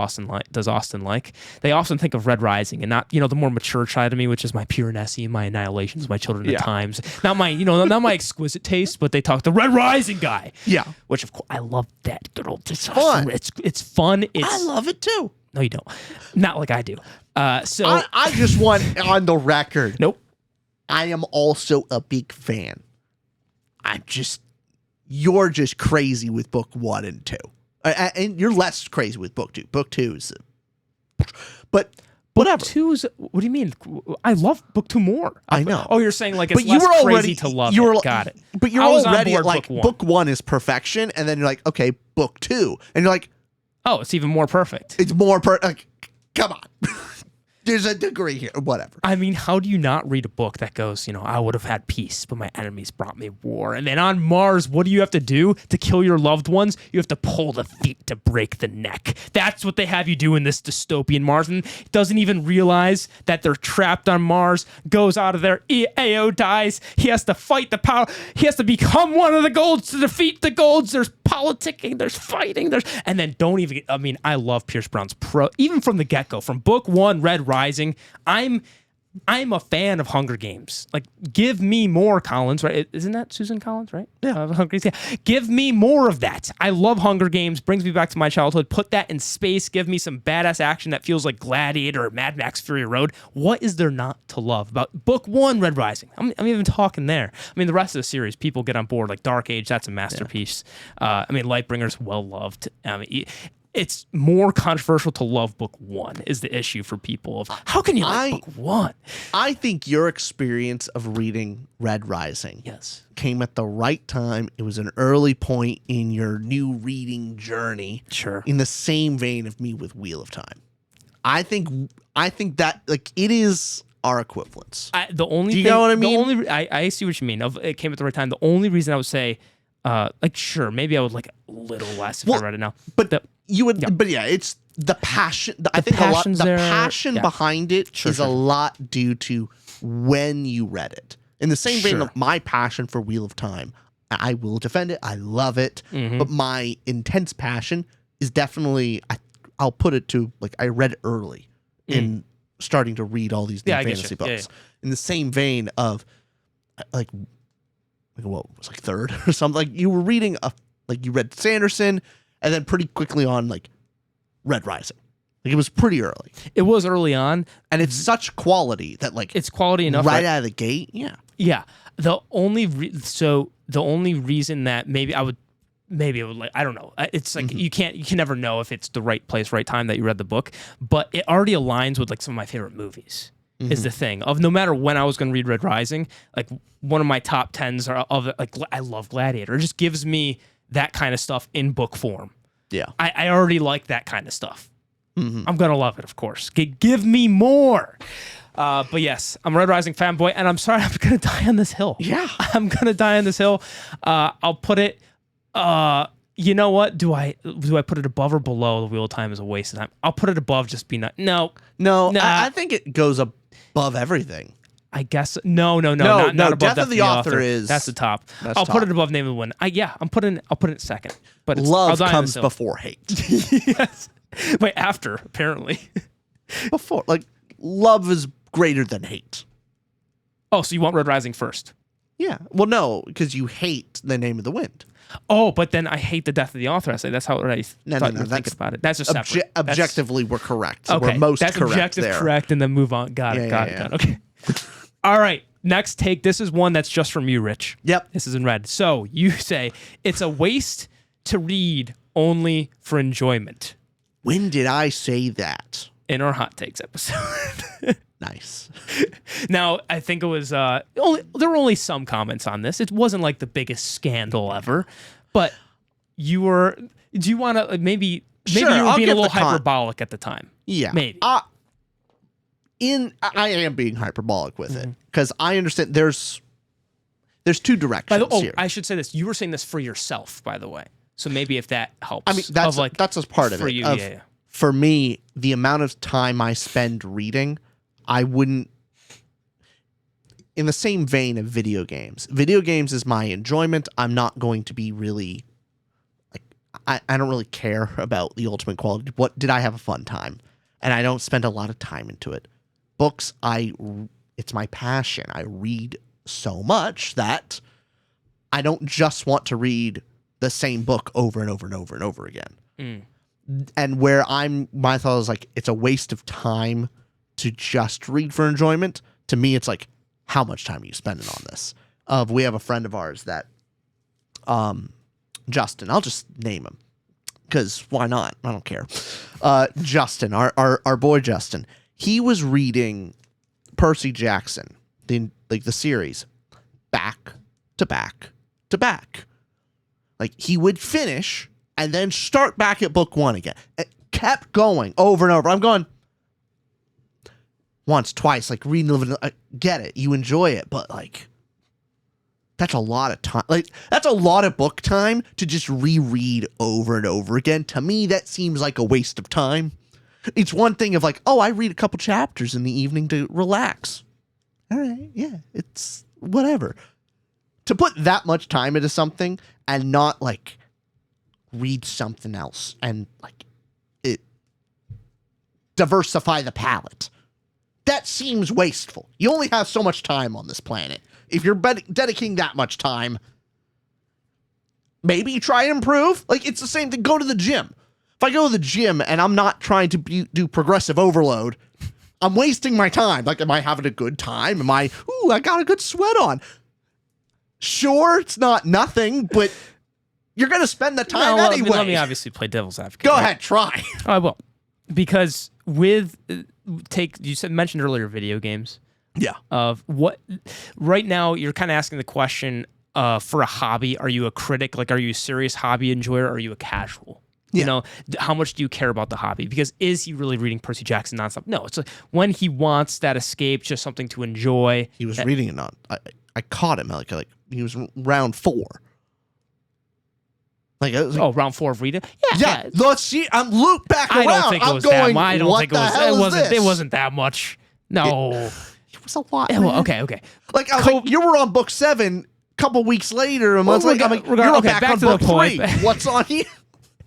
Austin like? They often think of Red Rising and not, the more mature side of me, which is my Pure Nessie, my Annihilations, my Children of Times. Not my, not my exquisite taste, but they talk the Red Rising guy. Yeah. Which of course I love that good old fun. It's fun. I love it too. No, you don't. Not like I do. So I just want on the record. Nope. I am also a big fan. You're just crazy with book 1 and 2. And you're less crazy with book 2. Book 2 is... But whatever. Book 2 is... What do you mean? I love book 2 more. I know. Oh, you're saying like it's less crazy to love it. Got it. But you're already at like book 1 is perfection, and then you're like, okay, book 2. And you're like... Oh, it's even more perfect. It's more like, come on. There's a degree here, whatever. I mean, how do you not read a book that goes, I would have had peace, but my enemies brought me war. And then on Mars, what do you have to do to kill your loved ones? You have to pull the feet to break the neck. That's what they have you do in this dystopian Mars. And doesn't even realize that they're trapped on Mars, goes out of there, AO dies. He has to fight the power. He has to become one of the Golds to defeat the Golds. There's politicking, there's fighting, and then I love Pierce Brown's even from the get-go, from book 1, Red Rising. I'm a fan of Hunger Games. Like, give me more Collins, right? Isn't that Susan Collins, right? Yeah. Hunger Games. Yeah. Give me more of that. I love Hunger Games. Brings me back to my childhood. Put that in space. Give me some badass action that feels like Gladiator or Mad Max Fury Road. What is there not to love about book 1, Red Rising? I'm even talking there. The rest of the series, people get on board. Like Dark Age, that's a masterpiece. Yeah. Lightbringer's well loved. It's more controversial to love book 1 is the issue for people of how can you like book 1? I think your experience of reading Red Rising came at the right time. It was an early point in your new reading journey. Sure. In the same vein of me with Wheel of Time. I think that like it is our equivalents. The only Do you thing, know what I mean? I see what you mean. It came at the right time. The only reason I would say, like, sure, maybe I would like a little less if I read it now. But you would, but yeah, it's the passion. I think a lot, the passion behind it is a lot due to when you read it. In the same vein of my passion for Wheel of Time, I will defend it. I love it, but my intense passion is definitely. I'll put it to like I read it early in starting to read all these new fantasy books. In the same vein of like what was like third or something. Like you were reading you read Sanderson, and then pretty quickly on like Red Rising. Like it was pretty early. It was early on, and it's such quality that like it's quality enough right out of the gate. Yeah, yeah. The only reason that maybe it would like, I don't know. It's like you can never know if it's the right place, right time that you read the book, but it already aligns with like some of my favorite movies. Is the thing of no matter when I was going to read Red Rising, like one of my top 10s are of like I love Gladiator. It just gives me that kind of stuff in book form. Yeah, I already like that kind of stuff. I'm gonna love it, of course. Give me more. But yes, I'm a Red Rising fanboy, and I'm sorry I'm gonna die on this hill. Yeah, I'm gonna die on this hill. I'll put it. You know what? Do I put it above or below the Wheel of Time is a waste of time? I'll put it above. Just be not. No. I think it goes above everything. I guess not above Death of the Author is that's the top. I'll put it above Name of the Wind. I'll put it second. But love comes before hate. Yes. Wait, after apparently. Before, like love is greater than hate. Oh, so you want Red Rising first? Yeah. Well, no, because you hate the Name of the Wind. Oh, but then I hate the Death of the Author. I say that's how I thought you were thinking about it. That's just separate. Objectively, we're correct. Okay, we're most that's correct objective there. Correct, and then move on. Got it. Okay. All right. Next take. This is one that's just from you, Rich. Yep. This is in red. So you say it's a waste to read only for enjoyment. When did I say that? In our hot takes episode. Nice. Now, I think it was there were only some comments on this. It wasn't like the biggest scandal ever, but do you want to maybe you were being a little hyperbolic at the time? Yeah. Maybe. I am being hyperbolic with it because I understand there's two directions here. I should say this. You were saying this for yourself, by the way. So maybe if that helps. I mean, that's as part of it. You, For me, the amount of time I spend reading, I wouldn't. In the same vein of video games. Video games is my enjoyment. I'm not going to be really. I don't really care about the ultimate quality. What did I have a fun time? And I don't spend a lot of time into it. Books, it's my passion. I read so much that I don't just want to read the same book over and over and over and over again. And where my thought is like, it's a waste of time to just read for enjoyment. To me, it's like, how much time are you spending on this? We have a friend of ours that, Justin, I'll just name him because why not? I don't care. Justin, our boy Justin, he was reading Percy Jackson, the series, back to back to back. Like he would finish and then start back at book one again. It kept going over and over. I'm going once, twice, like reading. I get it, you enjoy it, but like that's a lot of time. Like that's a lot of book time to just reread over and over again. To me, that seems like a waste of time. It's one thing of like, oh, I read a couple chapters in the evening to relax. All right, yeah, it's whatever. To put that much time into something and not like read something else and like it diversify the palette. That seems wasteful. You only have so much time on this planet. If you're dedicating that much time, maybe try and improve. Like it's the same thing. Go to the gym. If I go to the gym and I'm not trying to do progressive overload, I'm wasting my time. Like, am I having a good time? I got a good sweat on. Sure, it's not nothing, but you're going to spend the time anyway. Let me obviously play devil's advocate. Go ahead, try. I will. Because you mentioned earlier video games. Yeah. Of what right now you're kind of asking the question for a hobby, are you a critic? Like, are you a serious hobby enjoyer or are you a casual? You know, how much do you care about the hobby? Because is he really reading Percy Jackson nonstop? No, it's like when he wants that escape, just something to enjoy. He was reading it on. I caught him like he was round 4. Round 4 of reading. Yeah. Let's see. I'm looped back around. I don't think it was that much. I don't think it was. It wasn't that much. No, it was a lot. Okay. Like I was like, you were on book 7. Couple weeks later, a month later, I'm like, you're back on book 3. What's on here?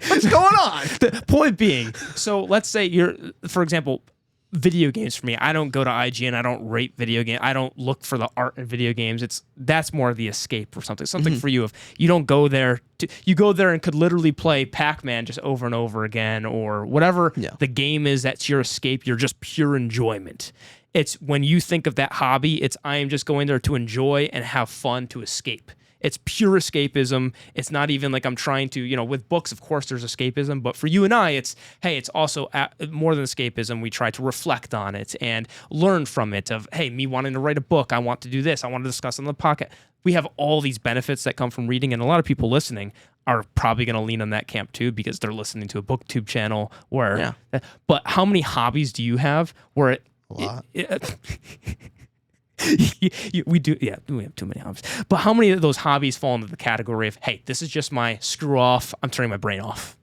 What's going on? The point being, so let's say for example, video games for me. I don't go to IGN. I don't rate video game. I don't look for the art in video games. That's more the escape or something. Something for you. If you don't go there, you go there and could literally play Pac-Man just over and over again, or whatever the game is. That's your escape. You're just pure enjoyment. It's when you think of that hobby, I am just going there to enjoy and have fun, to escape. It's pure escapism. It's not even like I'm trying to, with books, of course, there's escapism. But for you and I, it's also more than escapism. We try to reflect on it and learn from it of, hey, me wanting to write a book. I want to do this. I want to discuss on the podcast. We have all these benefits that come from reading. And a lot of people listening are probably going to lean on that camp too, because they're listening to a booktube channel where, but how many hobbies do you have where a lot. We have too many hobbies. But how many of those hobbies fall into the category of, hey, this is just my screw off, I'm turning my brain off,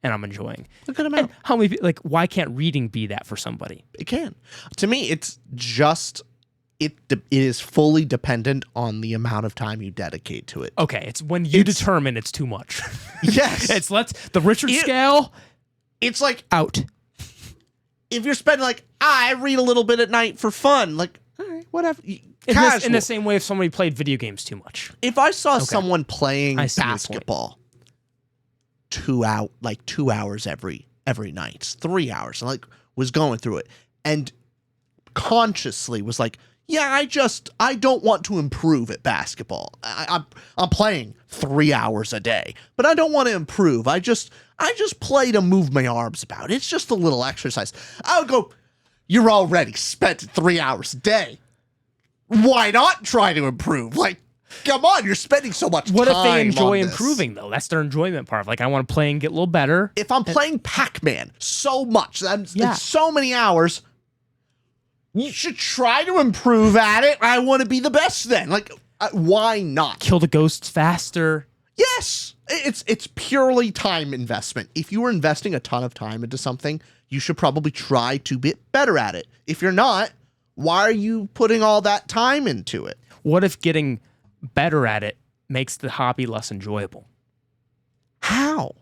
and I'm enjoying? A good amount. And how many, why can't reading be that for somebody? It can. To me, it's just, it is fully dependent on the amount of time you dedicate to it. Okay, it's when you determine it's too much. Yes. It's the Richard scale. It's like, out. If you're spending I read a little bit at night for fun, all right, whatever. In the same way, if somebody played video games too much. If I saw someone playing basketball 2 hours every night, 3 hours, and was going through it, and consciously was like, yeah, I don't want to improve at basketball. I'm playing 3 hours a day, but I don't want to improve. I just play to move my arms about. It's just a little exercise. I would go, you're already spent 3 hours a day. Why not try to improve? Come on, you're spending so much time. What if they enjoy improving, though? That's their enjoyment part. I want to play and get a little better. If I'm playing Pac-Man so much, so many hours, you should try to improve at it. I want to be the best then. Why not? Kill the ghosts faster. Yes. It's purely time investment. If you were investing a ton of time into something, you should probably try to get better at it. If you're not, why are you putting all that time into it? What if getting better at it makes the hobby less enjoyable? How?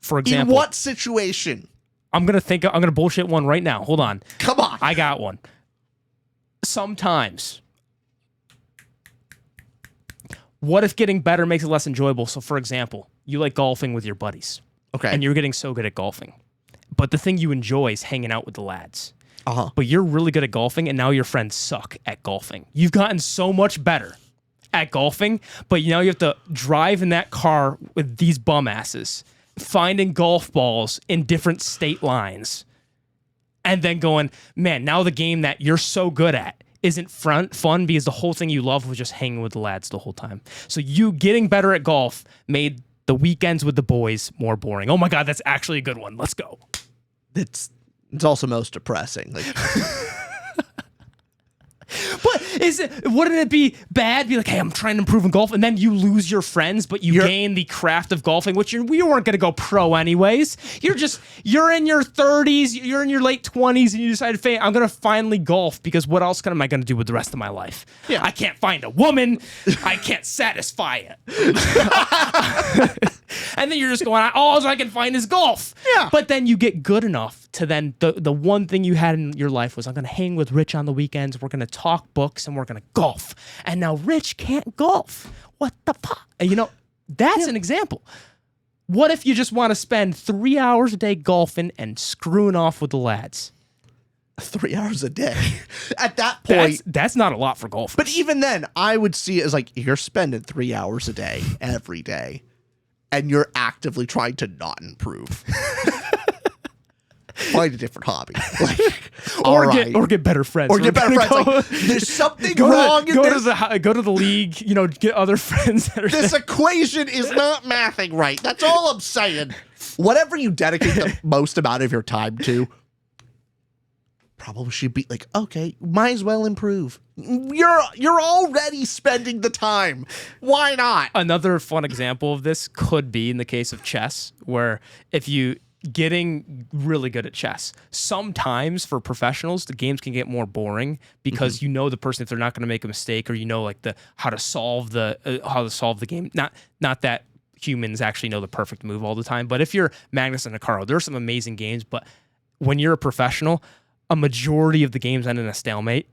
For example, in what situation? I'm going to bullshit one right now. Hold on. Come on. I got one. Sometimes. What if getting better makes it less enjoyable? So, for example, you like golfing with your buddies. Okay. And you're getting so good at golfing. But the thing you enjoy is hanging out with the lads. Uh-huh. But you're really good at golfing, and now your friends suck at golfing. You've gotten so much better at golfing, but now you have to drive in that car with these bum asses, finding golf balls in different state lines, and then going, man, now the game that you're so good at isn't fun because the whole thing you love was just hanging with the lads the whole time. So you getting better at golf made the weekends with the boys more boring. Oh my God, that's actually a good one. Let's go. It's also most depressing. But wouldn't it be bad? Be like, hey, I'm trying to improve in golf, and then you lose your friends, but you gain the craft of golfing, which we weren't going to go pro anyways. You're in your 30s, you're in your late 20s, and you decided, I'm going to finally golf because what else am I going to do with the rest of my life? Yeah. I can't find a woman. I can't satisfy it. And then you're just going, all I can find is golf. Yeah. But then you get good enough to then the one thing you had in your life was, I'm going to hang with Rich on the weekends. We're going to talk books and we're going to golf. And now Rich can't golf. What the fuck? And that's an example. What if you just want to spend 3 hours a day golfing and screwing off with the lads? 3 hours a day. At that point, that's not a lot for golfers. But even then, I would see it as you're spending 3 hours a day every day, and you're actively trying to not improve. find a different hobby. Like, Or get better friends. Or get better friends. Like, there's something wrong in this. Go to the league, get other friends that are This equation is not mathing right. That's all I'm saying. Whatever you dedicate the most amount of your time to, probably should be like, okay, might as well improve. You're already spending the time. Why not? Another fun example of this could be in the case of chess, where if you getting really good at chess, sometimes for professionals the games can get more boring because you know the person, if they're not going to make a mistake, or like how to solve the game. Not that humans actually know the perfect move all the time, but if you're Magnus and Hikaru, there are some amazing games, but when you're a professional, a majority of the games end in a stalemate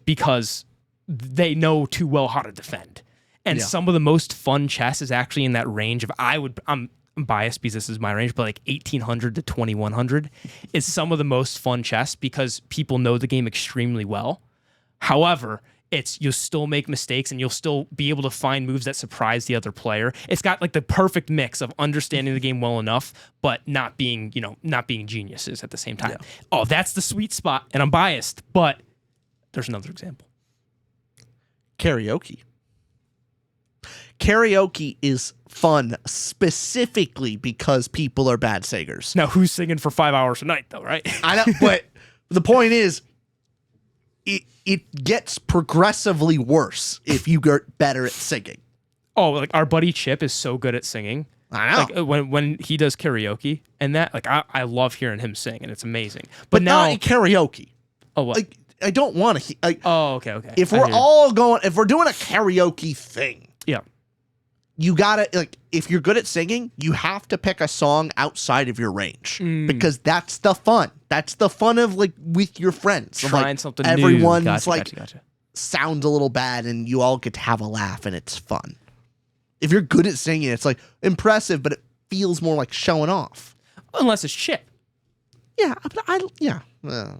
because they know too well how to defend. And some of the most fun chess is actually in that range of, I'm biased because this is my range, but like 1800 to 2100 is some of the most fun chess because people know the game extremely well. However, you'll still make mistakes and you'll still be able to find moves that surprise the other player. It's got like the perfect mix of understanding the game well enough, but not being geniuses at the same time. Yeah. Oh, that's the sweet spot. And I'm biased, but there's another example. Karaoke. Karaoke is fun specifically because people are bad singers. Now, who's singing for 5 hours a night, though, right? I know, but the point is, it gets progressively worse if you get better at singing. Oh, like our buddy Chip is so good at singing. I know. Like when he does karaoke and that, like I love hearing him sing and it's amazing. But now, not in karaoke. Oh, what? Like I don't want to. Okay. If we're doing a karaoke thing, yeah. You gotta, like, if you're good at singing, you have to pick a song outside of your range because that's the fun. That's the fun of, like, with your friends. Trying something new. Everyone's gotcha. sounds a little bad and you all get to have a laugh and it's fun. If you're good at singing, it's like impressive, but it feels more like showing off. Unless it's shit. Yeah, but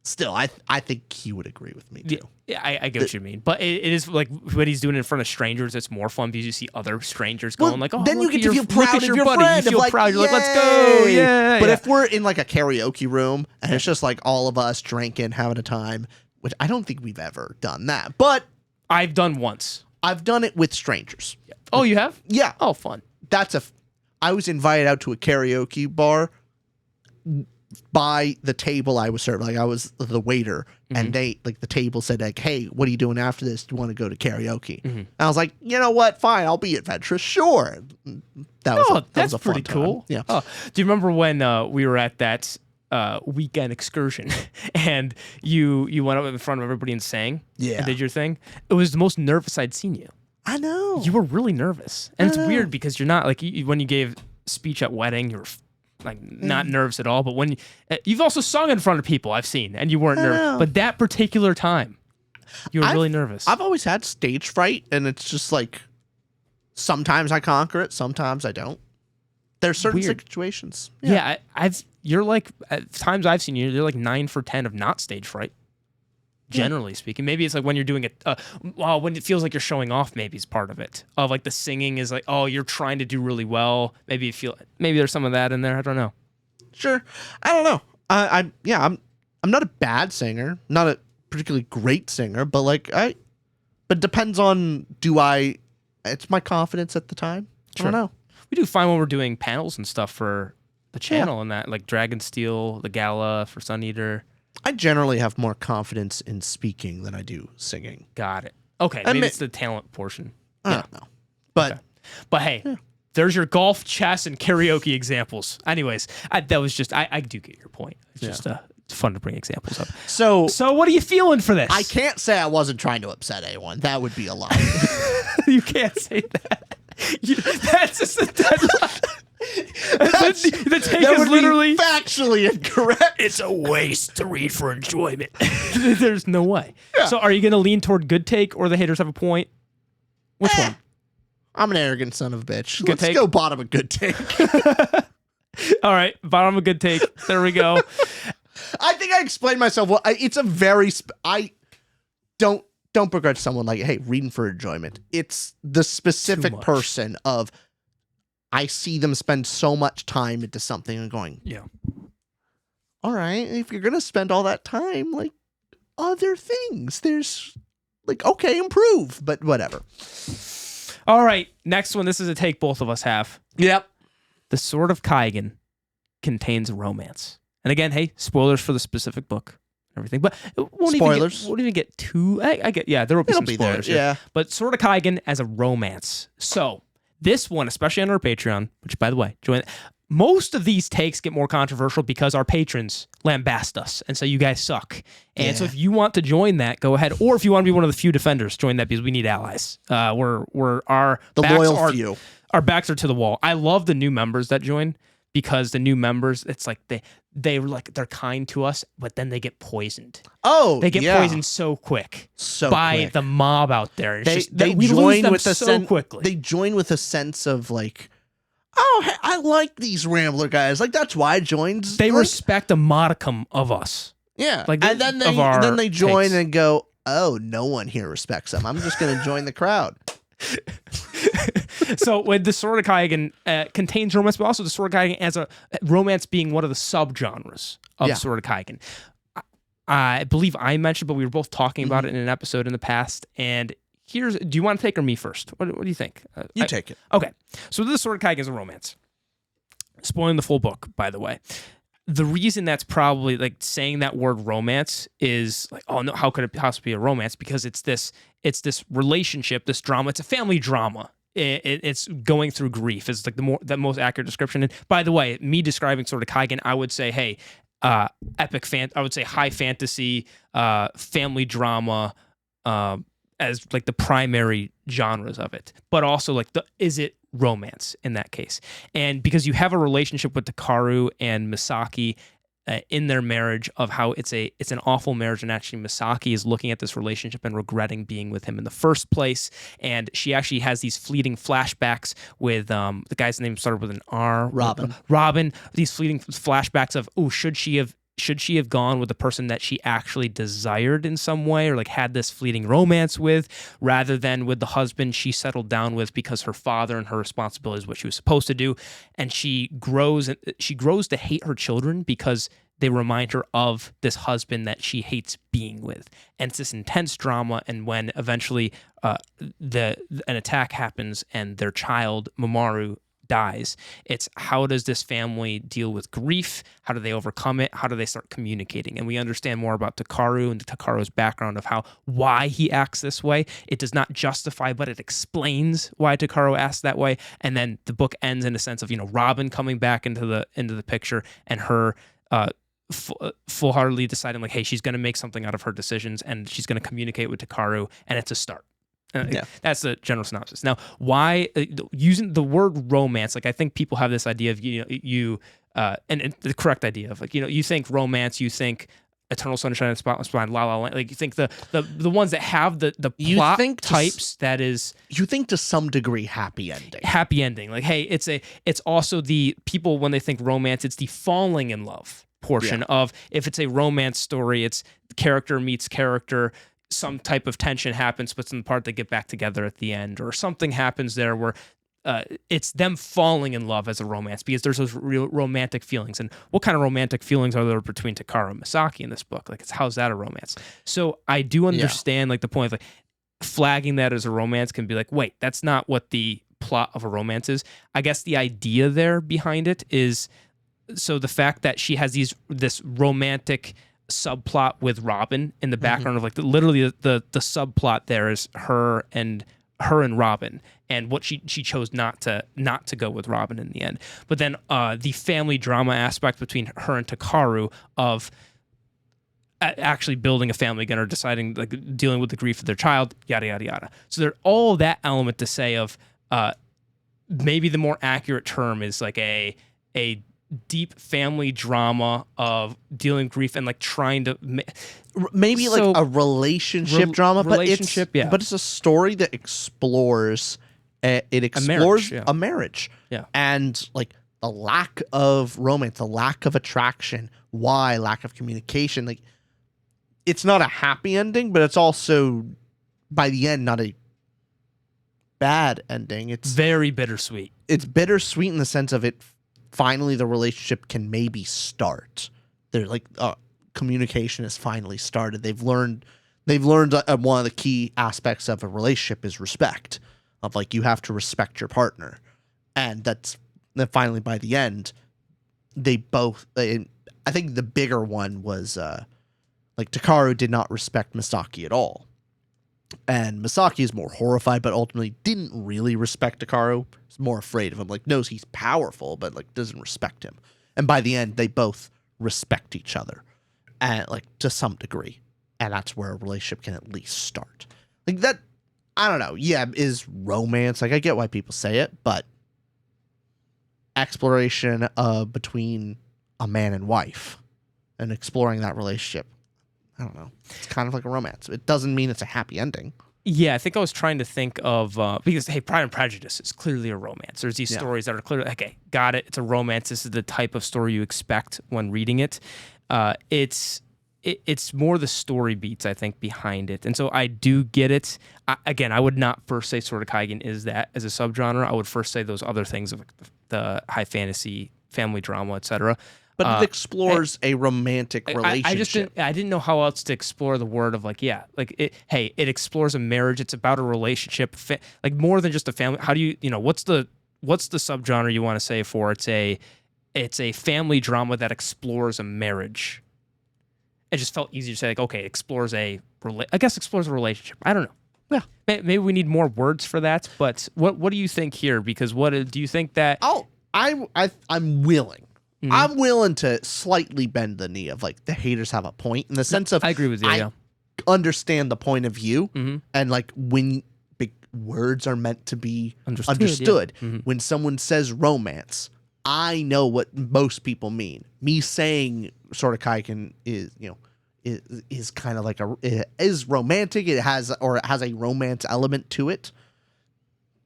still, I think he would agree with me too. Yeah, I get what you mean. But it is like when he's doing it in front of strangers, it's more fun because you see other strangers going like, oh, then you get to feel proud of your buddy. friend. You feel proud. You're like, let's go. Yeah. But if we're in like a karaoke room and it's just like all of us drinking, having a time, which I don't think we've ever done that. But I've done once. I've done it with strangers. Yeah. Oh, you have? Yeah. Oh, fun. I was invited out to a karaoke bar by the table I was serving. Like I was the waiter and they like the table said like, hey, what are you doing after this? Do you want to go to karaoke? And I was like, you know what? Fine. I'll be adventurous. Sure. That was a pretty fun cool. Time. Yeah. Oh, do you remember when we were at that weekend excursion and you went up in front of everybody and sang? Yeah. And did your thing? It was the most nervous I'd seen you. I know. You were really nervous. And it's weird because you're not like when you gave speech at wedding, you were like not nervous at all, but when you've also sung in front of people I've seen and you weren't nervous, but that particular time you were really nervous. I've always had stage fright and it's just like sometimes I conquer it, sometimes I don't. There's certain situations. Yeah, you're like at times I've seen you're like 9 for 10 of not stage fright. Generally speaking, maybe it's like when you're doing it, when it feels like you're showing off, maybe it's part of it. Of like the singing is like, oh, you're trying to do really well. Maybe there's some of that in there. I don't know. Sure, I don't know. I'm not a bad singer, not a particularly great singer, but but it depends on it's my confidence at the time. Sure. I don't know. We do fine when we're doing panels and stuff for the channel and that, like Dragonsteel, the Gala for Sun Eater. I generally have more confidence in speaking than I do singing. Got it. Okay, maybe it's the talent portion. I don't know. But hey, there's your golf, chess, and karaoke examples. Anyways, that was just, I do get your point. It's just it's fun to bring examples up. So what are you feeling for this? I can't say I wasn't trying to upset anyone. That would be a lie. You can't say that. That's just a deadline. The take that is literally factually incorrect. It's a waste to read for enjoyment. There's no way. Yeah. So are you going to lean toward good take or the haters have a point? Which one? I'm an arrogant son of a bitch. Let's go bottom of good take. All right, bottom of good take. There we go. I think I explained myself well. It's a very I don't begrudge someone like, hey, reading for enjoyment. It's the specific person of I see them spend so much time into something and going, all right, if you're gonna spend all that time, like other things, there's like, okay, improve, but whatever. All right, next one. This is a take both of us have. Yep. The Sword of Kaigen contains romance. And again, hey, spoilers for the specific book, everything, but it won't even get too. I get, yeah, there will be some spoilers here. Yeah. But Sword of Kaigen as a romance. So this one, especially on our Patreon, which by the way, join. Most of these takes get more controversial because our patrons lambast us and say you guys suck. And so if you want to join that, go ahead. Or if you want to be one of the few defenders, join that because we need allies. We're our loyal few. Our backs are to the wall. I love the new members that join because the new members, it's like they're kind to us, but then they get poisoned. Oh, they get poisoned so quick by the mob out there. It's they we join lose them with so quickly. They join with a sense of like, oh, hey, I like these Rambler guys. Like that's why I joined. They respect a modicum of us. Yeah, like and then they join and go, oh, no one here respects them. I'm just going to join the crowd. So when the Sword of Kaigen contains romance, but also the Sword of Kaigen as a romance being one of the subgenres of Sword of Kaigen. I believe I mentioned, but we were both talking about it in an episode in the past. And do you want to take or me first? What do you think? You take it. Okay. So the Sword of Kaigen is a romance. Spoiling the full book, by the way. The reason that's probably like saying that word romance is like, oh no, how could it possibly be a romance? Because it's this relationship, this drama. It's a family drama. It's going through grief. It's like the most accurate description. And by the way, me describing Sword of Kaigen, I would say, hey, I would say high fantasy, family drama, as like the primary genres of it, but also like is it romance in that case? And because you have a relationship with Takaru and Misaki in their marriage of how it's an awful marriage, and actually Misaki is looking at this relationship and regretting being with him in the first place, and she actually has these fleeting flashbacks with the guy's name started with an R. Robin. These fleeting flashbacks of, oh, should she have gone with the person that she actually desired in some way, or like had this fleeting romance with, rather than with the husband she settled down with because her father and her responsibility is what she was supposed to do. And she grows to hate her children because they remind her of this husband that she hates being with. And it's this intense drama. And when eventually an attack happens and their child, Mamoru, dies, it's how does this family deal with grief? How do they overcome it? How do they start communicating? And we understand more about Takaru and Takaru's background of why he acts this way. It does not justify, but it explains why Takaru acts that way. And then the book ends in a sense of, Robin coming back into the picture and her full-heartedly deciding like, hey, she's going to make something out of her decisions and she's going to communicate with Takaru, and it's a start. That's the general synopsis. Now, why using the word romance? Like, I think people have this idea of and the correct idea of like, you think romance, you think Eternal Sunshine of the Spotless Mind, La La Land. Like, you think the ones that have the plot types that is, you think to some degree happy ending. Happy ending. Like, hey, it's also the people when they think romance, it's the falling in love portion of, if it's a romance story, it's character meets character. Some type of tension happens, but in the part they get back together at the end, or something happens there where it's them falling in love as a romance, because there's those real romantic feelings. And what kind of romantic feelings are there between Takaru and Misaki in this book? Like, how's that a romance? So I do understand like the point of like flagging that as a romance can be like, wait, that's not what the plot of a romance is. I guess the idea there behind it is, so the fact that she has this romantic subplot with Robin in the background of like literally the subplot there is her and Robin, and what she chose not to go with Robin in the end. But then the family drama aspect between her and Takaru of actually building a family again, or deciding like dealing with the grief of their child, yada yada yada. So there's all that element to say of maybe the more accurate term is like a deep family drama of dealing grief and like trying to maybe like a relationship drama, but it's a story that explores a marriage, and like the lack of romance, the lack of attraction, lack of communication. Like, it's not a happy ending, but it's also by the end not a bad ending. It's very bittersweet. It's bittersweet in the sense of it. Finally, the relationship can maybe start, they're like communication has finally started. They've learned one of the key aspects of a relationship is respect, of like you have to respect your partner, and then finally by the end they both. I think the bigger one was like Takaru did not respect Misaki at all. And Misaki is more horrified, but ultimately didn't really respect Takaru. He's more afraid of him. Like, knows he's powerful, but like doesn't respect him. And by the end, they both respect each other, and like to some degree. And that's where a relationship can at least start. Like that, I don't know. Yeah, is romance. Like I get why people say it, but exploration between a man and wife and exploring that relationship, I don't know. It's kind of like a romance. It doesn't mean it's a happy ending. Yeah, I think I was trying to think of because hey, Pride and Prejudice is clearly a romance. There's these stories that are clearly okay, got it. It's a romance. This is the type of story you expect when reading it. It's more the story beats I think behind it, and so I do get it. I would not first say Sword of Kaigen is that as a subgenre. I would first say those other things of the high fantasy, family drama, etc. But it explores a romantic relationship. I didn't know how else to explore the word of like, yeah, like it explores a marriage. It's about a relationship, like more than just a family. How do you what's the subgenre you want to say for it's a family drama that explores a marriage. It just felt easier to say like, okay, explores a relationship. I don't know. Yeah. Maybe we need more words for that, but what do you think here? Because what do you think that I'm willing. Mm-hmm. I'm willing to slightly bend the knee of like the haters have a point in the sense of I agree with you. I understand the point of view, and like when big words are meant to be understood. Yeah. Mm-hmm. When someone says romance, I know what most people mean. Me saying Sword of Kaigen is kind of like is romantic. It has a romance element to it.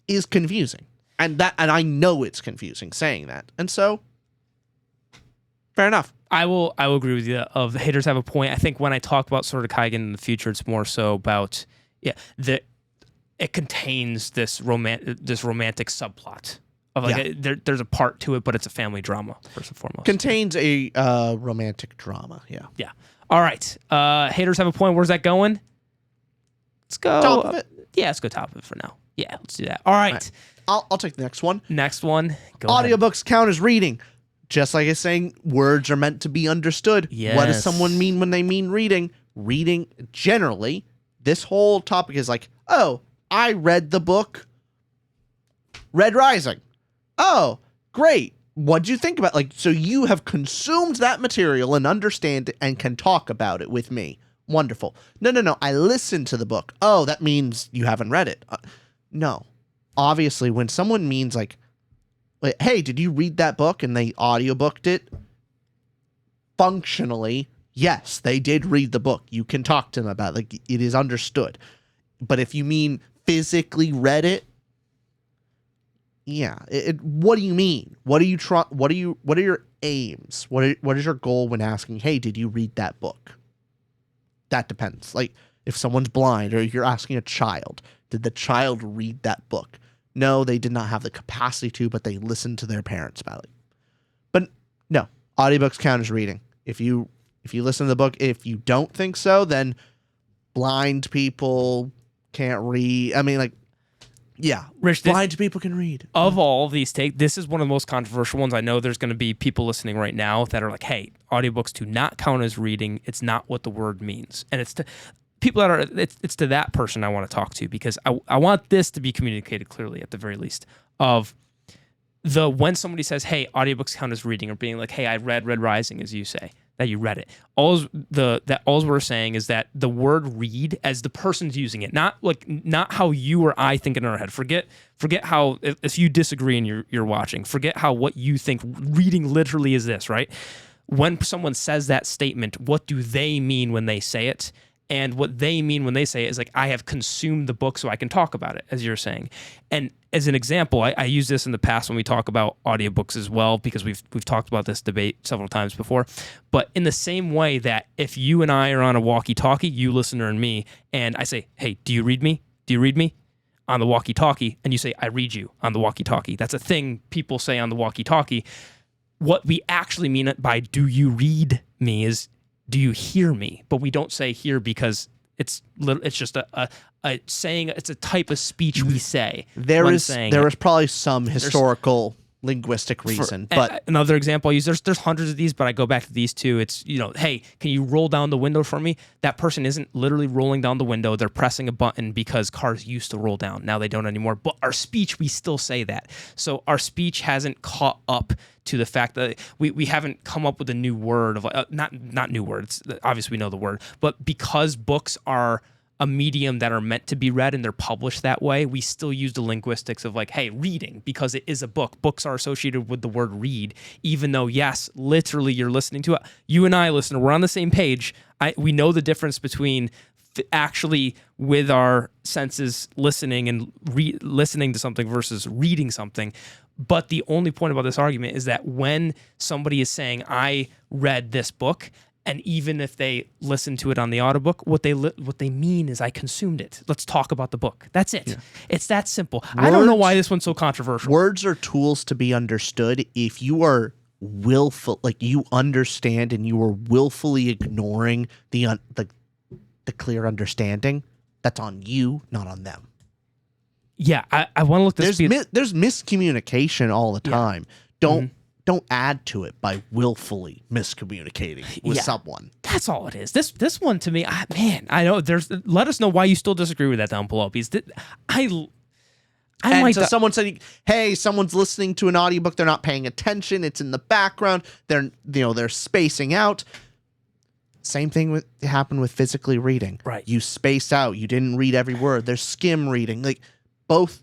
Is confusing, and I know it's confusing saying that, and so. Fair enough. I will agree with you. Of haters have a point. I think when I talk about Sword of Kaigen in the future, it's more so about that it contains this romantic subplot of like there's a part to it, but it's a family drama first and foremost. Contains a romantic drama. Yeah. Yeah. All right. Haters have a point. Where's that going? Let's go top of it. Yeah, let's go top of it for now. Yeah, let's do that. All right. I'll take the next one. Next one. Go Audiobooks count as reading. Just like it's saying, words are meant to be understood. Yes. What does someone mean when they mean reading? Reading, generally, this whole topic is like, oh, I read the book Red Rising. Oh, great. What'd you think about like, so you have consumed that material and understand it and can talk about it with me. Wonderful. No. I listened to the book. Oh, that means you haven't read it. No. Obviously, when someone means like, hey, did you read that book? And they audiobooked it. Functionally, yes, they did read the book. You can talk to them about it. Like, it is understood. But if you mean physically read it, yeah. What do you mean? What are your aims? What is your goal when asking, hey, did you read that book? That depends. Like, if someone's blind or you're asking a child, did the child read that book? No, they did not have the capacity to, but they listened to their parents about it. But no, audiobooks count as reading. If you listen to the book, if you don't think so, then blind people can't read. I mean, like, yeah, Rich, blind people can read. Of all of these this is one of the most controversial ones. I know there's going to be people listening right now that are like, hey, audiobooks do not count as reading. It's not what the word means. And it's to people that are, it's to that person I want to talk to, because I want this to be communicated clearly at the very least of when somebody says, hey, audiobooks count as reading, or being like, hey, I read Red Rising, as you say, that you read it. All we're saying is that the word read, as the person's using it, not how you or I think in our head. Forget how, if you disagree and you're watching, forget how what you think reading literally is this, right? When someone says that statement, what do they mean when they say it? And what they mean when they say it is like, I have consumed the book so I can talk about it, as you're saying. And as an example, I use this in the past when we talk about audiobooks as well, because we've talked about this debate several times before. But in the same way that if you and I are on a walkie-talkie, you listener and me, and I say, hey, do you read me? Do you read me? On the walkie-talkie, and you say, I read you on the walkie-talkie. That's a thing people say on the walkie-talkie. what we actually mean it by "do you read me" is "do you hear me?" But we don't say "hear" because it's just a saying. It's a type of speech we say. There is probably some historical linguistic reason, but another example I use, there's hundreds of these, but I go back to these two. It's, hey, can you roll down the window for me? That person isn't literally rolling down the window. They're pressing a button because cars used to roll down. Now they don't anymore. But our speech, we still say that. So our speech hasn't caught up to the fact that we haven't come up with a new word of not new words. Obviously we know the word, but because books are a medium that are meant to be read and they're published that way, we still use the linguistics of like, hey, reading, because it is a book. Books are associated with the word read, even though, yes, literally you're listening to it. You and I, listener, we're on the same page. We know the difference between actually with our senses listening and listening to something versus reading something. But the only point about this argument is that when somebody is saying, I read this book, and even if they listen to it on the audiobook, what they mean is I consumed it. Let's talk about the book. That's it. Yeah. It's that simple. I don't know why this one's so controversial. Words are tools to be understood. If you are willful, like you understand and you are willfully ignoring the clear understanding, that's on you, not on them. Yeah, I want to look this. There's miscommunication all the time. Yeah. Don't add to it by willfully miscommunicating with someone. That's all it is. This one to me, I know. Let us know why you still disagree with that down below. Because someone said, "Hey, someone's listening to an audiobook. They're not paying attention. It's in the background. They're spacing out." Same thing happened with physically reading. Right. You spaced out. You didn't read every word. There's skim reading. Like both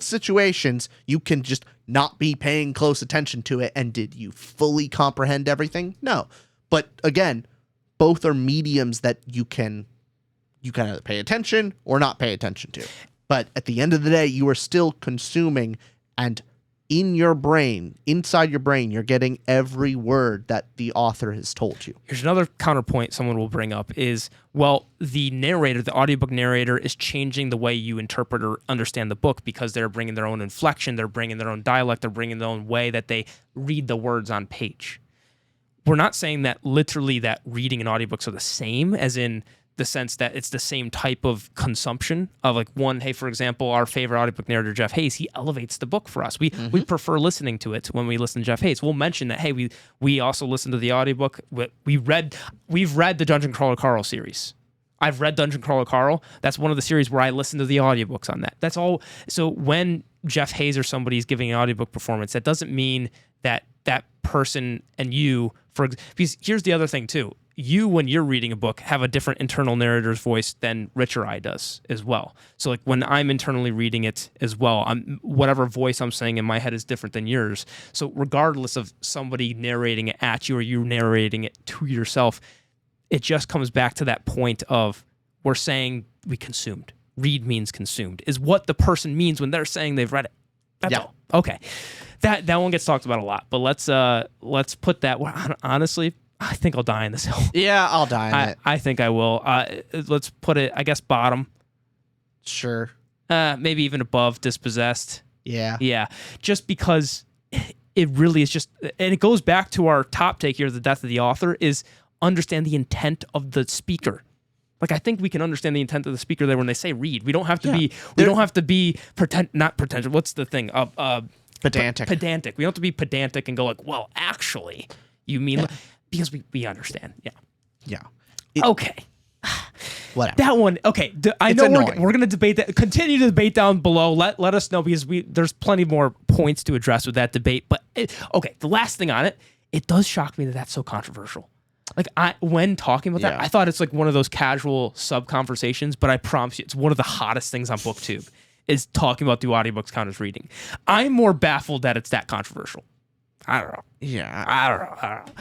situations, you can just not be paying close attention to it. And did you fully comprehend everything? No. But again, both are mediums that you can either pay attention or not pay attention to. But at the end of the day, you are still consuming, and in your brain, inside your brain, you're getting every word that the author has told you. Here's another counterpoint someone will bring up is, well, the audiobook narrator is changing the way you interpret or understand the book because they're bringing their own inflection, they're bringing their own dialect, they're bringing their own way that they read the words on page. We're not saying that literally that reading and audiobooks are the same, as in the sense that it's the same type of consumption of like one, hey, for example, our favorite audiobook narrator, Jeff Hayes, he elevates the book for us. We prefer listening to it when we listen to Jeff Hayes. We'll mention that, hey, we also listen to the audiobook. We've read the Dungeon Crawler Carl series. I've read Dungeon Crawler Carl. That's one of the series where I listen to the audiobooks on that. That's all. So when Jeff Hayes or somebody's giving an audiobook performance, that doesn't mean that that person and you, because here's the other thing too. You, when you're reading a book, have a different internal narrator's voice than Rich or I does as well. So like when I'm internally reading it as well, whatever voice I'm saying in my head is different than yours. So regardless of somebody narrating it at you or you narrating it to yourself, it just comes back to that point of we're saying we consumed. Read means consumed is what the person means when they're saying they've read it. That's all. Okay. That one gets talked about a lot, but let's put that, honestly, I think I'll die in this hill. Yeah, I'll die in it. I think I will. Let's put it, I guess, bottom. Sure. Maybe even above Dispossessed. Yeah. Yeah. Just because it really is just, and it goes back to our top take here, the death of the author, is understand the intent of the speaker. Like, I think we can understand the intent of the speaker there when they say read. We don't have to be, not pretentious. What's the thing? Pedantic. Pedantic. We don't have to be pedantic and go like, well, actually, you mean... Because we understand. Yeah. Okay. Whatever. That one. Okay. I know we're going to debate that. Continue to debate down below. Let us know, because there's plenty more points to address with that debate. But okay, the last thing on it does shock me that that's so controversial. Like when talking about that, I thought it's like one of those casual sub conversations. But I promise you, it's one of the hottest things on BookTube is talking about do audiobooks count as reading. I'm more baffled that it's that controversial. I don't know. Yeah. I don't know.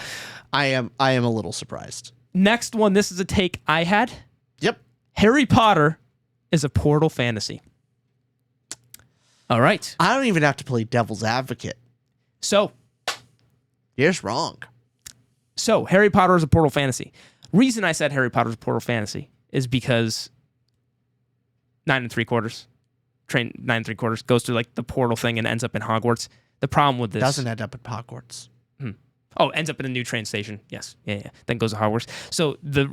I am a little surprised. Next one, this is a take I had. Yep. Harry Potter is a portal fantasy. All right. I don't even have to play devil's advocate. So. You're just wrong. So, Harry Potter is a portal fantasy. Reason I said Harry Potter is a portal fantasy is because 9 3/4, train 9 3/4 goes through like the portal thing and ends up in Hogwarts. The problem with this doesn't end up at Hogwarts. Oh, ends up in a new train station. Yes. Yeah. Then goes to Hogwarts. So the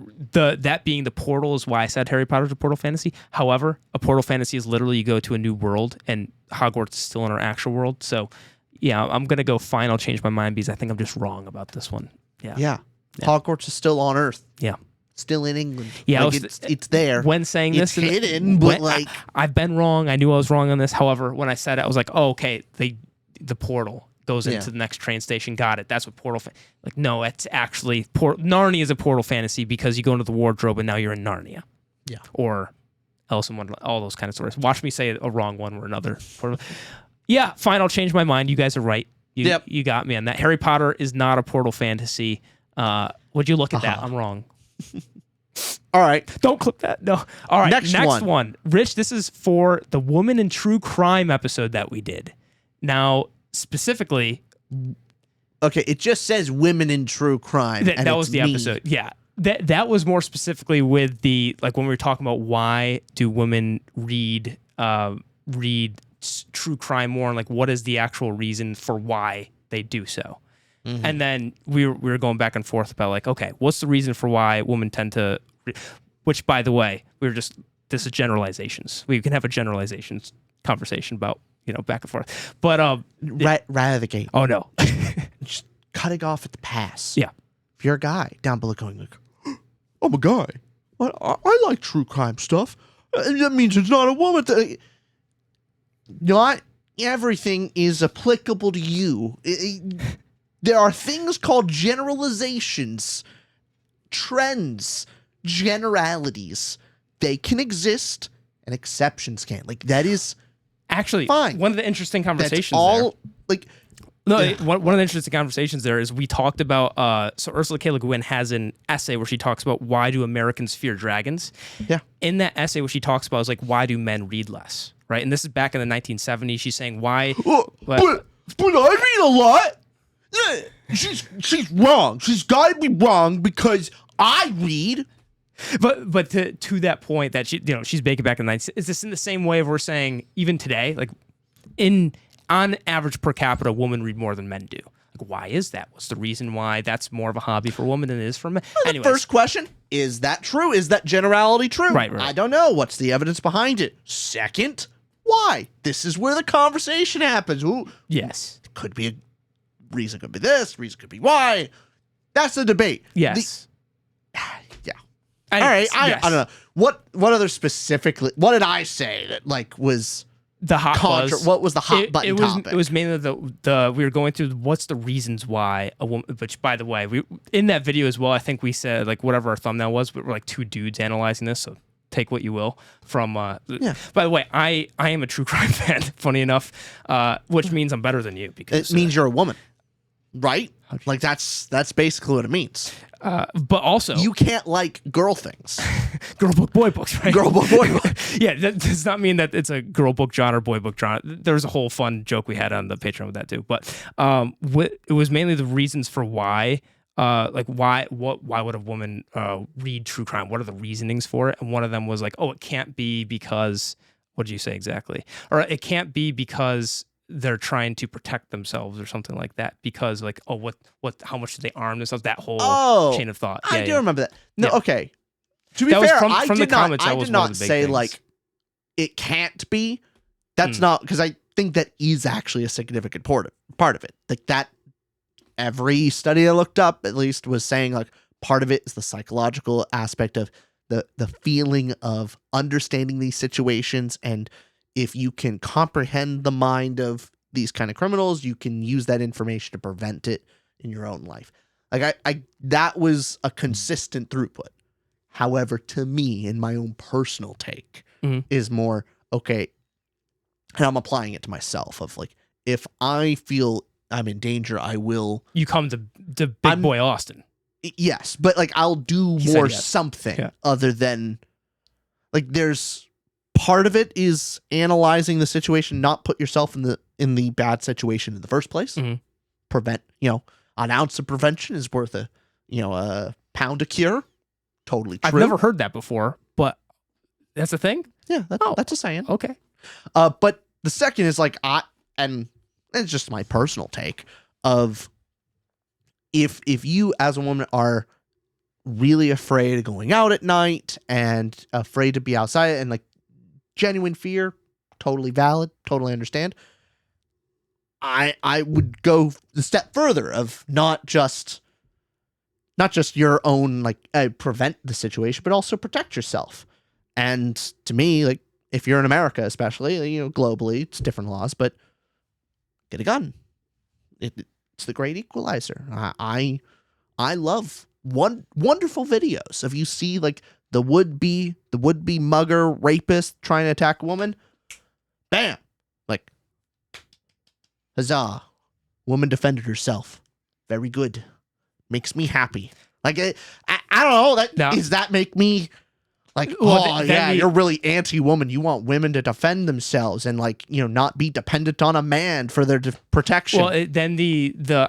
that being the portal is why I said Harry Potter's a portal fantasy. However, a portal fantasy is literally you go to a new world, and Hogwarts is still in our actual world. So yeah, I'm gonna go fine. I'll change my mind because I think I'm just wrong about this one. Yeah. Hogwarts is still on Earth. Yeah. Still in England. Yeah, like it's there. When saying it's this, hidden, but like I've been wrong. I knew I was wrong on this. However, when I said it, I was like, oh, okay, the portal goes into the next train station. Got it. That's what portal. Like, no, it's actually Narnia is a portal fantasy because you go into the wardrobe and now you're in Narnia. Yeah. Or Alice in Wonderland, all those kind of stories. Watch me say a wrong one or another. Yeah, fine. I'll change my mind. You guys are right. You got me on that. Harry Potter is not a portal fantasy. Would you look at that? I'm wrong. All right. Don't clip that. No. All right. Next one. Rich, this is for the Woman in True Crime episode that we did. Now, specifically. Okay, it just says women in true crime. That was the episode. Yeah. That was more specifically with the, like when we were talking about why do women read true crime more, and like what is the actual reason for why they do so. Mm-hmm. And then we were going back and forth about like, okay, what's the reason for why women tend to, which by the way, this is generalizations. We can have a generalizations conversation about, back and forth. But right out of the gate. Oh no. Just cutting off at the pass. Yeah. If you're a guy down below going like, I'm a guy. I like true crime stuff. That means it's not a woman. Not everything is applicable to you. There are things called generalizations, trends, generalities. They can exist and exceptions can't. Like, that is actually fine. One of the interesting conversations. That's all there. like. No, one of the interesting conversations there is we talked about. So Ursula K. Le Guin has an essay where she talks about why do Americans fear dragons. Yeah. In that essay, what she talks about is like why do men read less, right? And this is back in the 1970s. She's saying why. But I read a lot. She's wrong. She's got to be wrong because I read. But to that point that she's baking back in the 90s. Is this in the same way of we're saying even today, like on average per capita, women read more than men do? Like, why is that? What's the reason why that's more of a hobby for women than it is for men? Well, the first question, is that true? Is that generality true? Right. I don't know. What's the evidence behind it? Second, why? This is where the conversation happens. Ooh, yes. It could be a reason, could be this, reason could be why. That's the debate. Yes. Yeah. All right. I don't know. What other specifically, what did I say that like was the hot buzz? What was the hot button topic? It was mainly the we were going through what's the reasons why a woman, which by the way, we in that video as well, I think we said like whatever our thumbnail was, but we're like two dudes analyzing this, so take what you will from By the way, I am a true crime fan, funny enough, which means I'm better than you because it means you're a woman. Right? Like that's basically what it means. But also you can't like girl things. Girl book, boy books, right? Girl book, boy book. Yeah, that does not mean that it's a girl book genre, boy book genre. There's a whole fun joke we had on the Patreon with that too. But it was mainly the reasons for why, why would a woman read true crime? What are the reasonings for it? And one of them was like, oh, it can't be because, what did you say exactly? Or it can't be because they're trying to protect themselves or something like that because like, oh, how much do they arm themselves? That whole chain of thought. I do remember that. No, okay. To be that fair, I did not say things. Like it can't be. That's not because I think that is actually a significant part of it. Like that, every study I looked up at least was saying like part of it is the psychological aspect of the feeling of understanding these situations, and if you can comprehend the mind of these kind of criminals, you can use that information to prevent it in your own life. Like I that was a consistent throughput. However, to me, in my own personal take, is more, okay, and I'm applying it to myself of like, if I feel I'm in danger, I will. You come to Big Boy Austin. Yes, but like I'll do something other than like there's part of it is analyzing the situation, not put yourself in the bad situation in the first place. Prevent, an ounce of prevention is worth a pound of cure. Totally true. I've never heard that before, but that's a thing. Yeah, that's a saying. Okay. But the second is like and it's just my personal take of if you as a woman are really afraid of going out at night and afraid to be outside and like genuine fear, totally valid, totally understand. I would go the step further of not just your own like prevent the situation, but also protect yourself. And to me, like if you're in America, especially, you know, globally, it's different laws, but get a gun. It's the great equalizer. I love wonderful videos of you see like the would be mugger rapist trying to attack a woman. Bam, like huzzah, woman defended herself. Very good. Makes me happy. Like I don't know. Does that make me like, you're really anti-woman. You want women to defend themselves and like, you know, not be dependent on a man for their protection. Well, then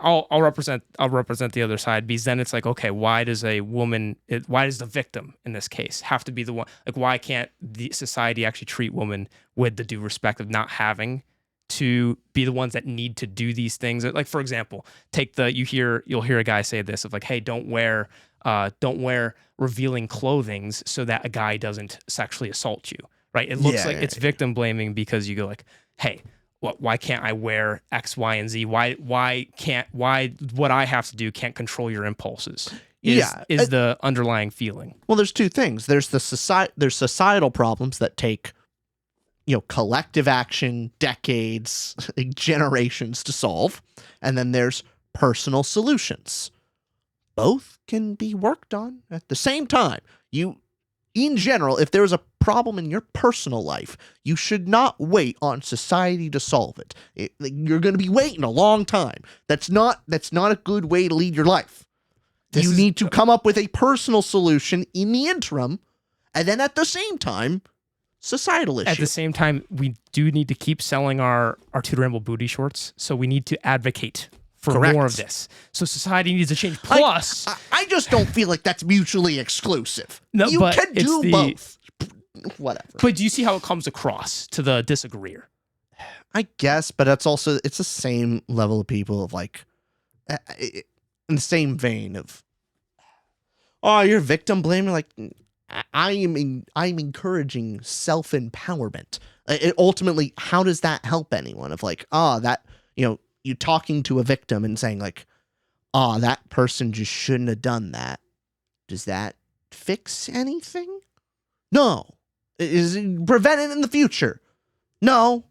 I'll represent the other side, because then it's like, okay, why does the victim in this case have to be the one? Like, why can't the society actually treat women with the due respect of not having to be the ones that need to do these things? Like, for example, you'll hear a guy say this of like, hey, don't wear revealing clothing so that a guy doesn't sexually assault you, right? It looks like it's victim blaming because you go like, hey, why can't I wear X, Y, and Z? Why what I have to do can't control your impulses? Is the underlying feeling. Well, there's two things. There's there's societal problems that take, you know, collective action, decades, generations to solve. And then there's personal solutions. Both can be worked on at the same time. In general, if there's a problem in your personal life, you should not wait on society to solve it. You're going to be waiting a long time. That's not a good way to lead your life. You need to come up with a personal solution in the interim, and then at the same time, societal issue. At the same time, we do need to keep selling our Tutor Ramble booty shorts, so we need to advocate for more of this. So society needs to change. Plus, I just don't feel like that's mutually exclusive. No, you can do both. Whatever. But do you see how it comes across to the disagreeer? I guess, but it's the same level of people of like, in the same vein of, oh, you're victim blaming. Like, I'm encouraging self-empowerment. Ultimately, how does that help anyone? Of like, you talking to a victim and saying like, that person just shouldn't have done that. Does that fix anything? No. Is it prevent it in the future? No.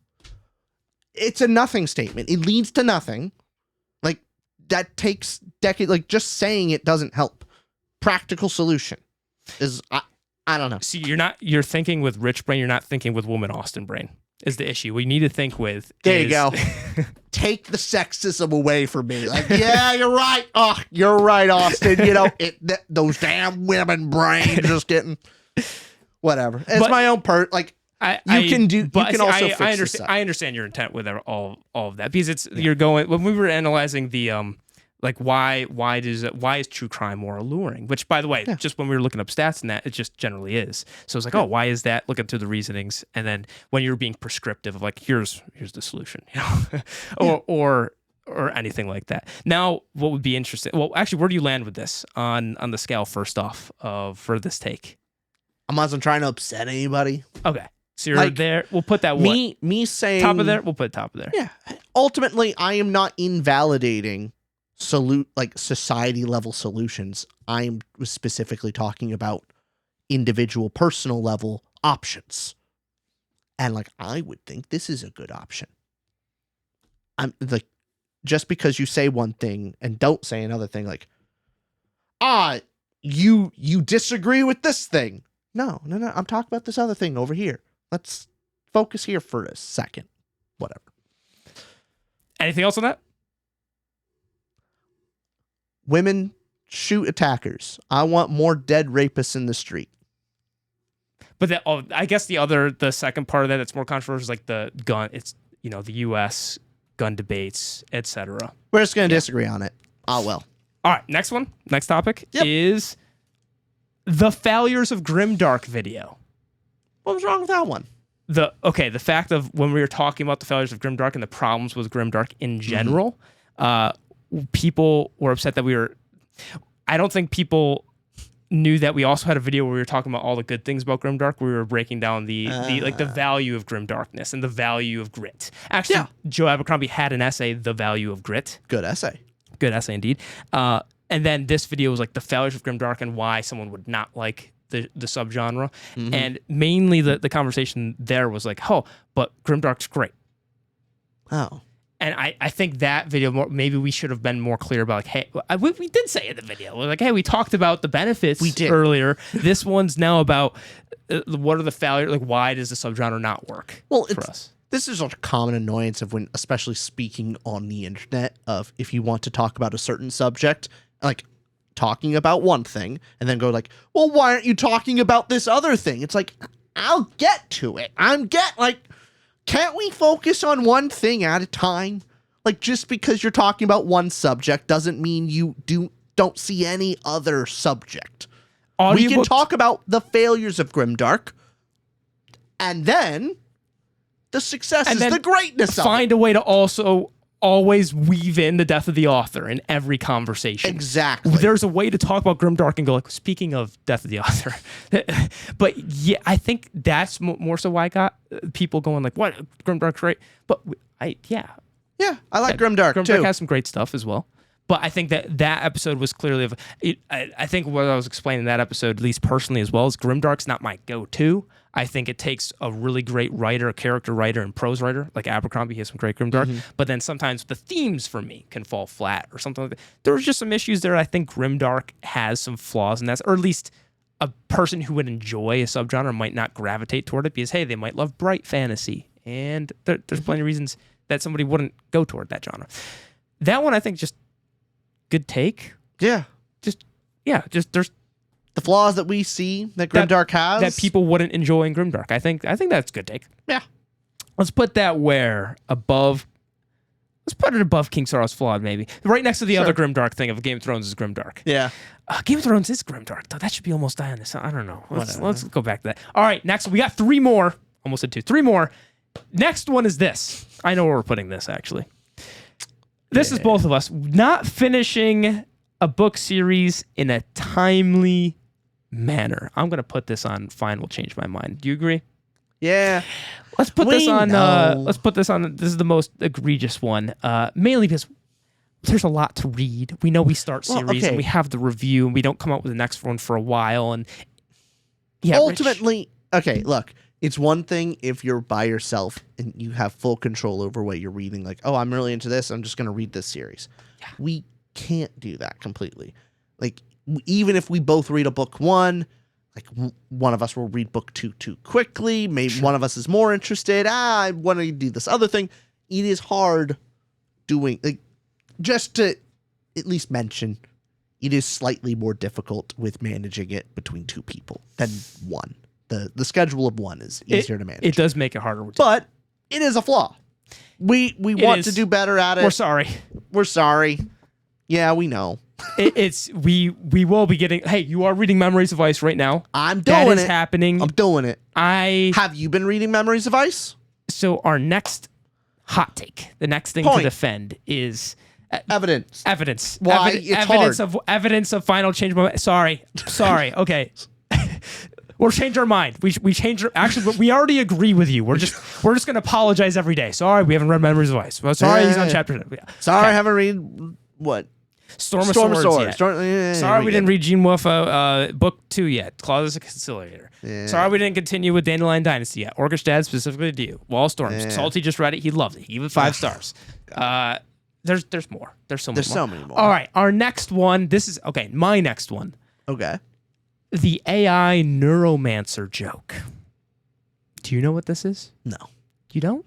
It's a nothing statement. It leads to nothing. Like, that takes decades. Like, just saying it doesn't help. Practical solution is, I don't know. See, you're thinking with rich brain, you're not thinking with woman Austin brain. Is the issue we need to think with. There you go. Take the sexism away from me. Like, yeah, you're right. Oh, you're right, Austin. You know, those damn women brains just getting whatever. It's my own part. Like, I understand your intent with all of that, because you're going, when we were analyzing the like why is true crime more alluring? Which, by the way, just when we were looking up stats and that, it just generally is. So it's like, oh, why is that? Looking through the reasonings, and then when you're being prescriptive of like, here's the solution, you know, or anything like that. Now, what would be interesting? Well, actually, where do you land with this on the scale? First off, for this take, I'm not trying to upset anybody. Okay, so you're like, there. We'll put that me saying top of there. We'll put top of there. Yeah. Ultimately, I am not invalidating society level solutions. I'm specifically talking about individual personal level options. And like, I would think this is a good option. I'm like, just because you say one thing and don't say another thing, like, you disagree with this thing. No. I'm talking about this other thing over here. Let's focus here for a second. Whatever. Anything else on that? Women shoot attackers. I want more dead rapists in the street. But I guess the second part of that that's more controversial is like the gun. It's, you know, the U.S. gun debates, etc. We're just going to disagree on it. Well. All right, next topic is the Failures of Grimdark video. What was wrong with that one? The fact of when we were talking about the Failures of Grimdark and the problems with Grimdark in general, people were upset that we were. I don't think people knew that we also had a video where we were talking about all the good things about Grimdark. We were breaking down the value of grimdarkness and the value of grit. Actually, Joe Abercrombie had an essay, The Value of Grit. Good essay. Good essay indeed. And then this video was like the failures of Grimdark and why someone would not like the subgenre. Mm-hmm. And mainly the conversation there was like, oh, but Grimdark's great. Oh. And I think that video, maybe we should have been more clear about, like, hey, we did say in the video, we're like, hey, we talked about the benefits earlier. This one's now about what are the failures, like, why does the subgenre not work for us? This is a common annoyance of when, especially speaking on the internet, of if you want to talk about a certain subject, like talking about one thing, and then go like, well, why aren't you talking about this other thing? It's like, I'll get to it. Can't we focus on one thing at a time? Like, just because you're talking about one subject doesn't mean you don't see any other subject. We can talk about the failures of Grimdark, and then the successes, the greatness of it. Find a way to also always weave in the death of the author in every conversation. Exactly. There's a way to talk about Grimdark and go like, speaking of death of the author. But yeah, I think that's more so why I got people going like, what, Grimdark's great? But I like Grimdark too. Grimdark has some great stuff as well. But I think that episode was clearly I think what I was explaining in that episode, at least personally as well, is Grimdark's not my go-to. I think it takes a really great writer, a character writer, and prose writer, like Abercrombie. He has some great Grimdark. Mm-hmm. But then sometimes the themes for me can fall flat or something like that. There was just some issues there. I think Grimdark has some flaws in that, or at least a person who would enjoy a subgenre might not gravitate toward it because, hey, they might love bright fantasy. And there's plenty of reasons that somebody wouldn't go toward that genre. That one, I think, just good take. Yeah. Just there's the flaws that we see that Grimdark has that people wouldn't enjoy in Grimdark. I think that's a good take. Yeah. Let's put that above. Let's put it above King Saur's Flawed, maybe. Right next to the other Grimdark thing of Game of Thrones is Grimdark. Yeah. Game of Thrones is Grimdark, though. That should be almost die on this. I don't know. Let's go back to that. All right, next we got 3 more. Almost said 2. 3 more. Next one is this. I know where we're putting this, actually. This is both of us not finishing a book series in a timely manner. I'm going to put this on Fine Will Change My Mind. Do you agree? Yeah. Let's put this on. This is the most egregious one, mainly because there's a lot to read. We know we start series and we have the review and we don't come out with the next one for a while. And yeah, ultimately, look, it's one thing if you're by yourself and you have full control over what you're reading. Like, oh, I'm really into this. I'm just going to read this series. Yeah. We can't do that completely. Like, even if we both read a book 1, like one of us will read book 2 too quickly. Maybe one of us is more interested. I want to do this other thing. It is hard doing, like, just to at least mention, it is slightly more difficult with managing it between 2 people than 1. The schedule of 1 is easier to manage. It does make it harder. But it is a flaw. We want to do better at it. We're sorry. Yeah, we know. We will be getting. Hey, you are reading Memories of Ice right now. I'm doing it. That is happening. I'm doing it. Have you been reading Memories of Ice? So our next hot take, the next thing to defend is evidence. Why? It's hard. Evidence of Final Change. Sorry. Okay. We'll change our mind. We change. Actually, we already agree with you. We're just gonna apologize every day. Sorry, we haven't read Memories of Ice. Well, sorry, he's on chapter. Yeah. Sorry, I haven't read what. Storm of Swords. Sorry, we didn't read Gene Wolfe book 2 yet. Clauses of Conciliator. Yeah. Sorry, we didn't continue with Dandelion Dynasty yet. Orcish Dad specifically to you. Wall Storms. Yeah. Salty just read it. He loved it. He gave it 5 stars. There's more. There's so many more. All right, our next one. This is my next one. Okay. The AI Neuromancer joke. Do you know what this is? No. You don't?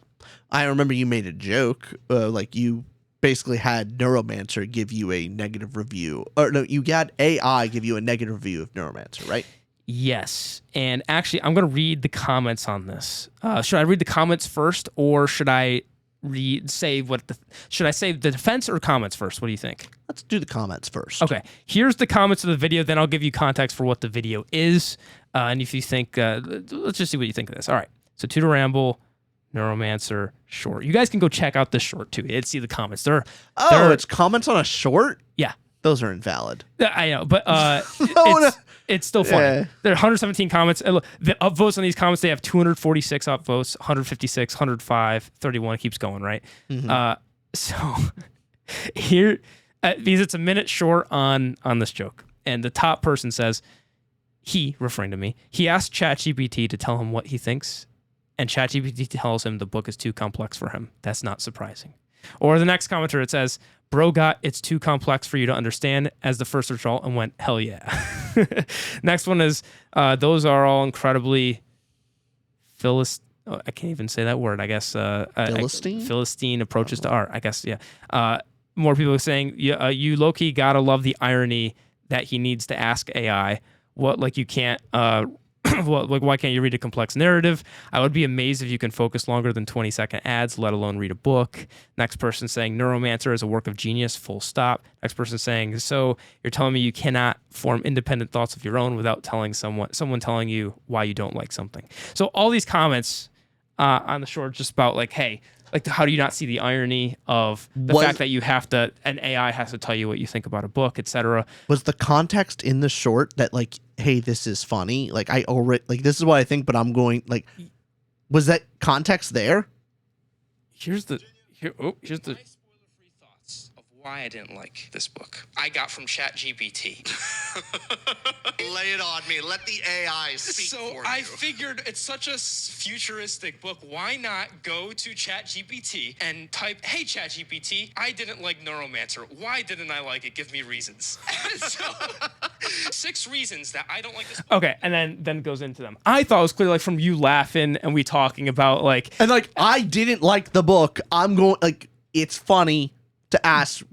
I remember you made a joke, like you basically had Neuromancer give you a negative review. Or no, you got AI give you a negative review of Neuromancer, right? Yes. And actually, I'm going to read the comments on this. Should I read the comments first, or should I should I say the defense or comments first? What do you think? Let's do the comments first. Okay. Here's the comments of the video. Then I'll give you context for what the video is. And if you think, let's just see what you think of this. All right. So to Ramble, Neuromancer short. You guys can go check out this short too. You'd see the comments. It's comments on a short? Yeah. Those are invalid. I know, but No. it's still funny. Yeah. There are 117 comments. And look, the upvotes on these comments, they have 246 upvotes, 156, 105, 31. It keeps going, right? So here, because it's a minute short on this joke, and the top person says, he, referring to me, he asked ChatGPT to tell him what he thinks, and ChatGPT tells him the book is too complex for him. That's not surprising. Or the next commenter, it says, bro got it's too complex for you to understand as the first result and went, hell yeah. Next one is, those are all incredibly I can't even say that word, I guess. Philistine approaches to art, I guess, yeah. More people are saying, you low-key gotta love the irony that he needs to ask AI. What, like, you can't, why can't you read a complex narrative? I would be amazed if you can focus longer than 20-second ads, let alone read a book. Next person saying, Neuromancer is a work of genius, full stop. Next person saying, so you're telling me you cannot form independent thoughts of your own without telling someone telling you why you don't like something. So all these comments on the short just about like, hey, like, how do you not see the irony of the fact that you have to, an AI has to tell you what you think about a book, etc. Was the context in the short that, like, hey, this is funny? Like, I already, like, this is what I think, but I'm going, like, was that context there? Here's the Spoiler-free thoughts of why I didn't like this book. I got from ChatGPT. Lay it on me. Let the AI speak So I figured it's such a futuristic book. Why not go to ChatGPT and type, hey, ChatGPT, I didn't like Neuromancer. Why didn't I like it? Give me reasons. So 6 reasons that I don't like this book. Okay, and then it goes into them. I thought it was clear, like, from you laughing and we talking about, like... And, like, I didn't like the book. I'm going, like, it's funny to ask.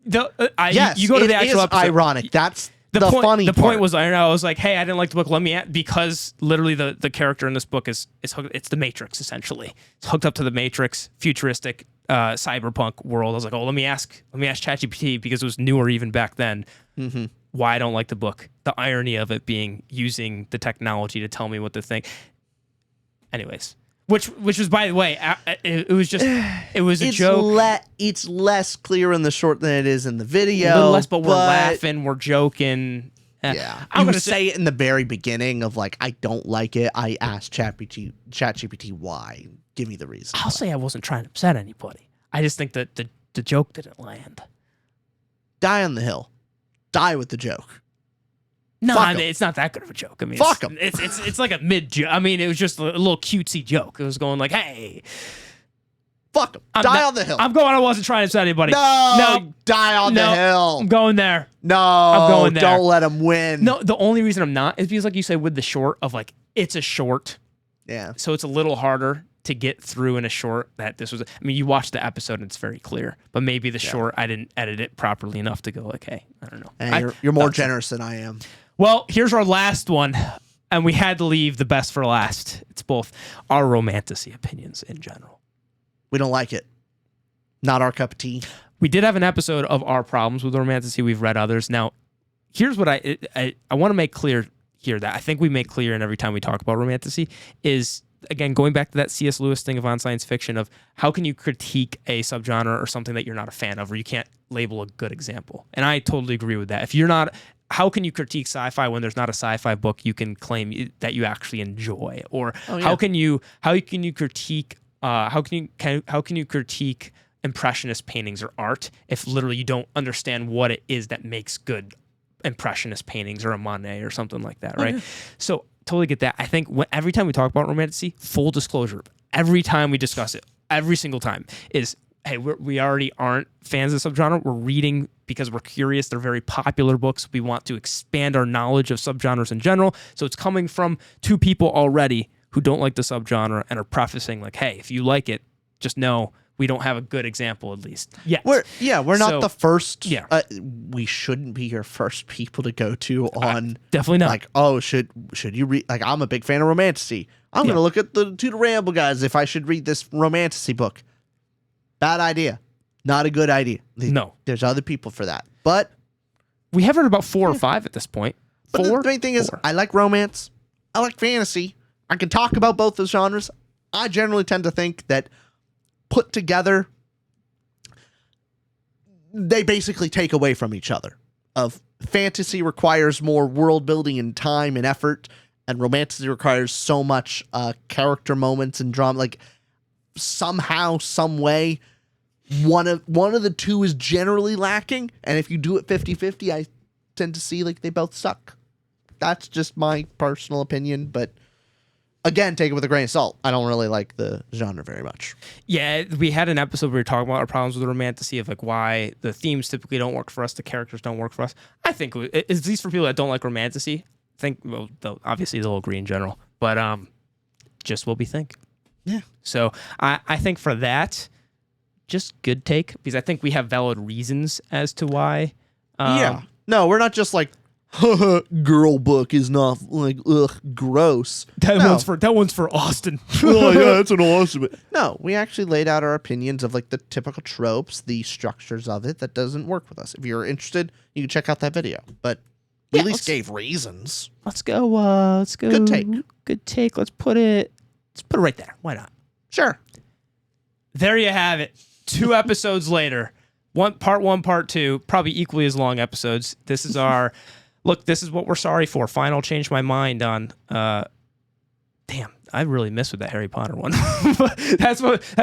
Yes, you go to the actual episode. Ironic. That's the point, funny part. The point was, I was like, hey, I didn't like the book. Let me because literally the character in this book is hooked. It's the Matrix, essentially. It's hooked up to the Matrix, futuristic cyberpunk world. I was like, oh, let me ask ChatGPT, because it was newer even back then. Why I don't like the book. The irony of it being using the technology to tell me what to think. Anyways. Which was, by the way, it was a joke. It's less clear in the short than it is in the video. A little less, but we're laughing, we're joking. Yeah, I'm going to say it in the very beginning of, like, I don't like it. I asked ChatGPT why. Give me the reason. I'll say I wasn't trying to upset anybody. I just think that the joke didn't land. Die on the hill. Die with the joke. No, I mean, it's not that good of a joke. I mean, fuck him. It's like a mid joke. I mean, it was just a little cutesy joke. It was going like, hey, fuck him. Die on the hill. I wasn't trying to upset anybody. No, die on the hill. I'm going there. No, I'm going there. Don't let him win. No, the only reason I'm not is because, like you say, with the short of, like, it's a short. Yeah. So it's a little harder to get through in a short that this was. I mean, you watch the episode and it's very clear, but maybe the short, I didn't edit it properly enough to go like, hey, I don't know. Hey, you're more generous than I am. Well, here's our last one, and we had to leave the best for last. It's both our romantasy opinions in general. We don't like it. Not our cup of tea. We did have an episode of our problems with romantasy. We've read others. Now, here's what I want to make clear here, that I think we make clear in every time we talk about romantasy is, again, going back to that C.S. Lewis thing of on science fiction of how can you critique a subgenre or something that you're not a fan of, or you can't label a good example. And I totally agree with that. If you're not... How can you critique sci-fi when there's not a sci-fi book you can claim that you actually enjoy? Or how can you critique impressionist paintings or art if literally you don't understand what it is that makes good impressionist paintings or a Monet or something like that, right? So totally get that. I think every time we talk about romantasy, full disclosure, every time we discuss it, every single time is, hey, we already aren't fans of the subgenre. We're reading because we're curious. They're very popular books. We want to expand our knowledge of subgenres in general. So it's coming from 2 people already who don't like the subgenre and are prefacing like, hey, if you like it, just know we don't have a good example, at least. We're not the first. Yeah. We shouldn't be your first people to go to on. Definitely not. Like, oh, should you read? Like, I'm a big fan of romantasy. I'm going to look at the Ramble guys if I should read this romantasy book. Bad idea. Not a good idea. No. There's other people for that. But we have heard about 4 or 5 at this point. But the main thing is, I like romance. I like fantasy. I can talk about both those genres. I generally tend to think that put together, they basically take away from each other. Of fantasy requires more world building and time and effort, and romantasy requires so much character moments and drama. Like somehow, some way, one of the two is generally lacking, and if you do it 50-50, I tend to see like they both suck. That's just my personal opinion, but again, take it with a grain of salt. I don't really like the genre very much. Yeah, we had an episode where we were talking about our problems with romantasy, of like why the themes typically don't work for us, the characters don't work for us. I think, at least for people that don't like romantasy, I think, well, obviously they'll agree in general, but just what we think. Yeah. So I think for that, just good take, because I think we have valid reasons as to why. Yeah. No, we're not just like, girl book is not like, gross. That one's for Austin. Oh yeah, that's an awesome. No, we actually laid out our opinions of like the typical tropes, the structures of it that doesn't work with us. If you're interested, you can check out that video. But we at least gave reasons. Let's go. Let's go. Good take. Good take. Let's put it right there. Why not? Sure. There you have it. 2 episodes later. Part 1, part 2, probably equally as long episodes. This is our look. This is what we're sorry for. Final changed my mind on. Damn, I really missed with that Harry Potter one. that's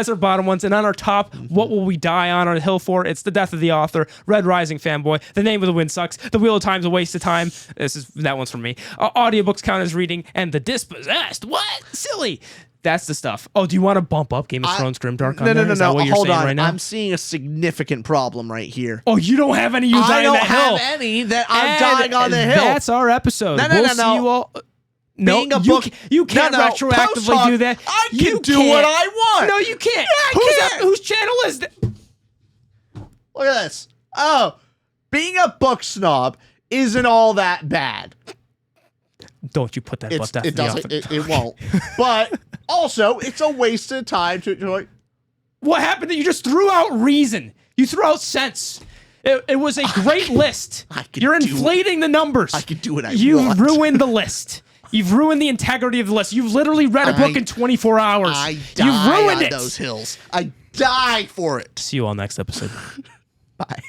our bottom ones. And on our top, what will we die on our hill for? It's the death of the author, Red Rising Fanboy. The Name of the Wind sucks. The Wheel of Time's a waste of time. That one's from me. Audiobooks count as reading, and The Dispossessed. What? Silly. That's the stuff. Oh, do you want to bump up Game of Thrones Grimdark on there? No. Is that what you're Hold saying on. right now? I'm seeing a significant problem right here. Oh, you don't have any you dying on that hill. I don't have any that I'm dying on the hill. That's our episode. No. See you all. No, Being a book, you can't retroactively do that. I can do what I want. No, you can't. Yeah, I can. Whose channel is that? Look at this. Oh, being a book snob isn't all that bad. Don't you put that butt It doesn't. It won't. But also, it's a waste of time to like. What happened? That you just threw out reason. You threw out sense. It was a great list. You're inflating the numbers. I can do what I want. You've ruined the list. You've ruined the integrity of the list. You've literally read a book in 24 hours. You've ruined those hills. I die for it. See you all next episode. Bye.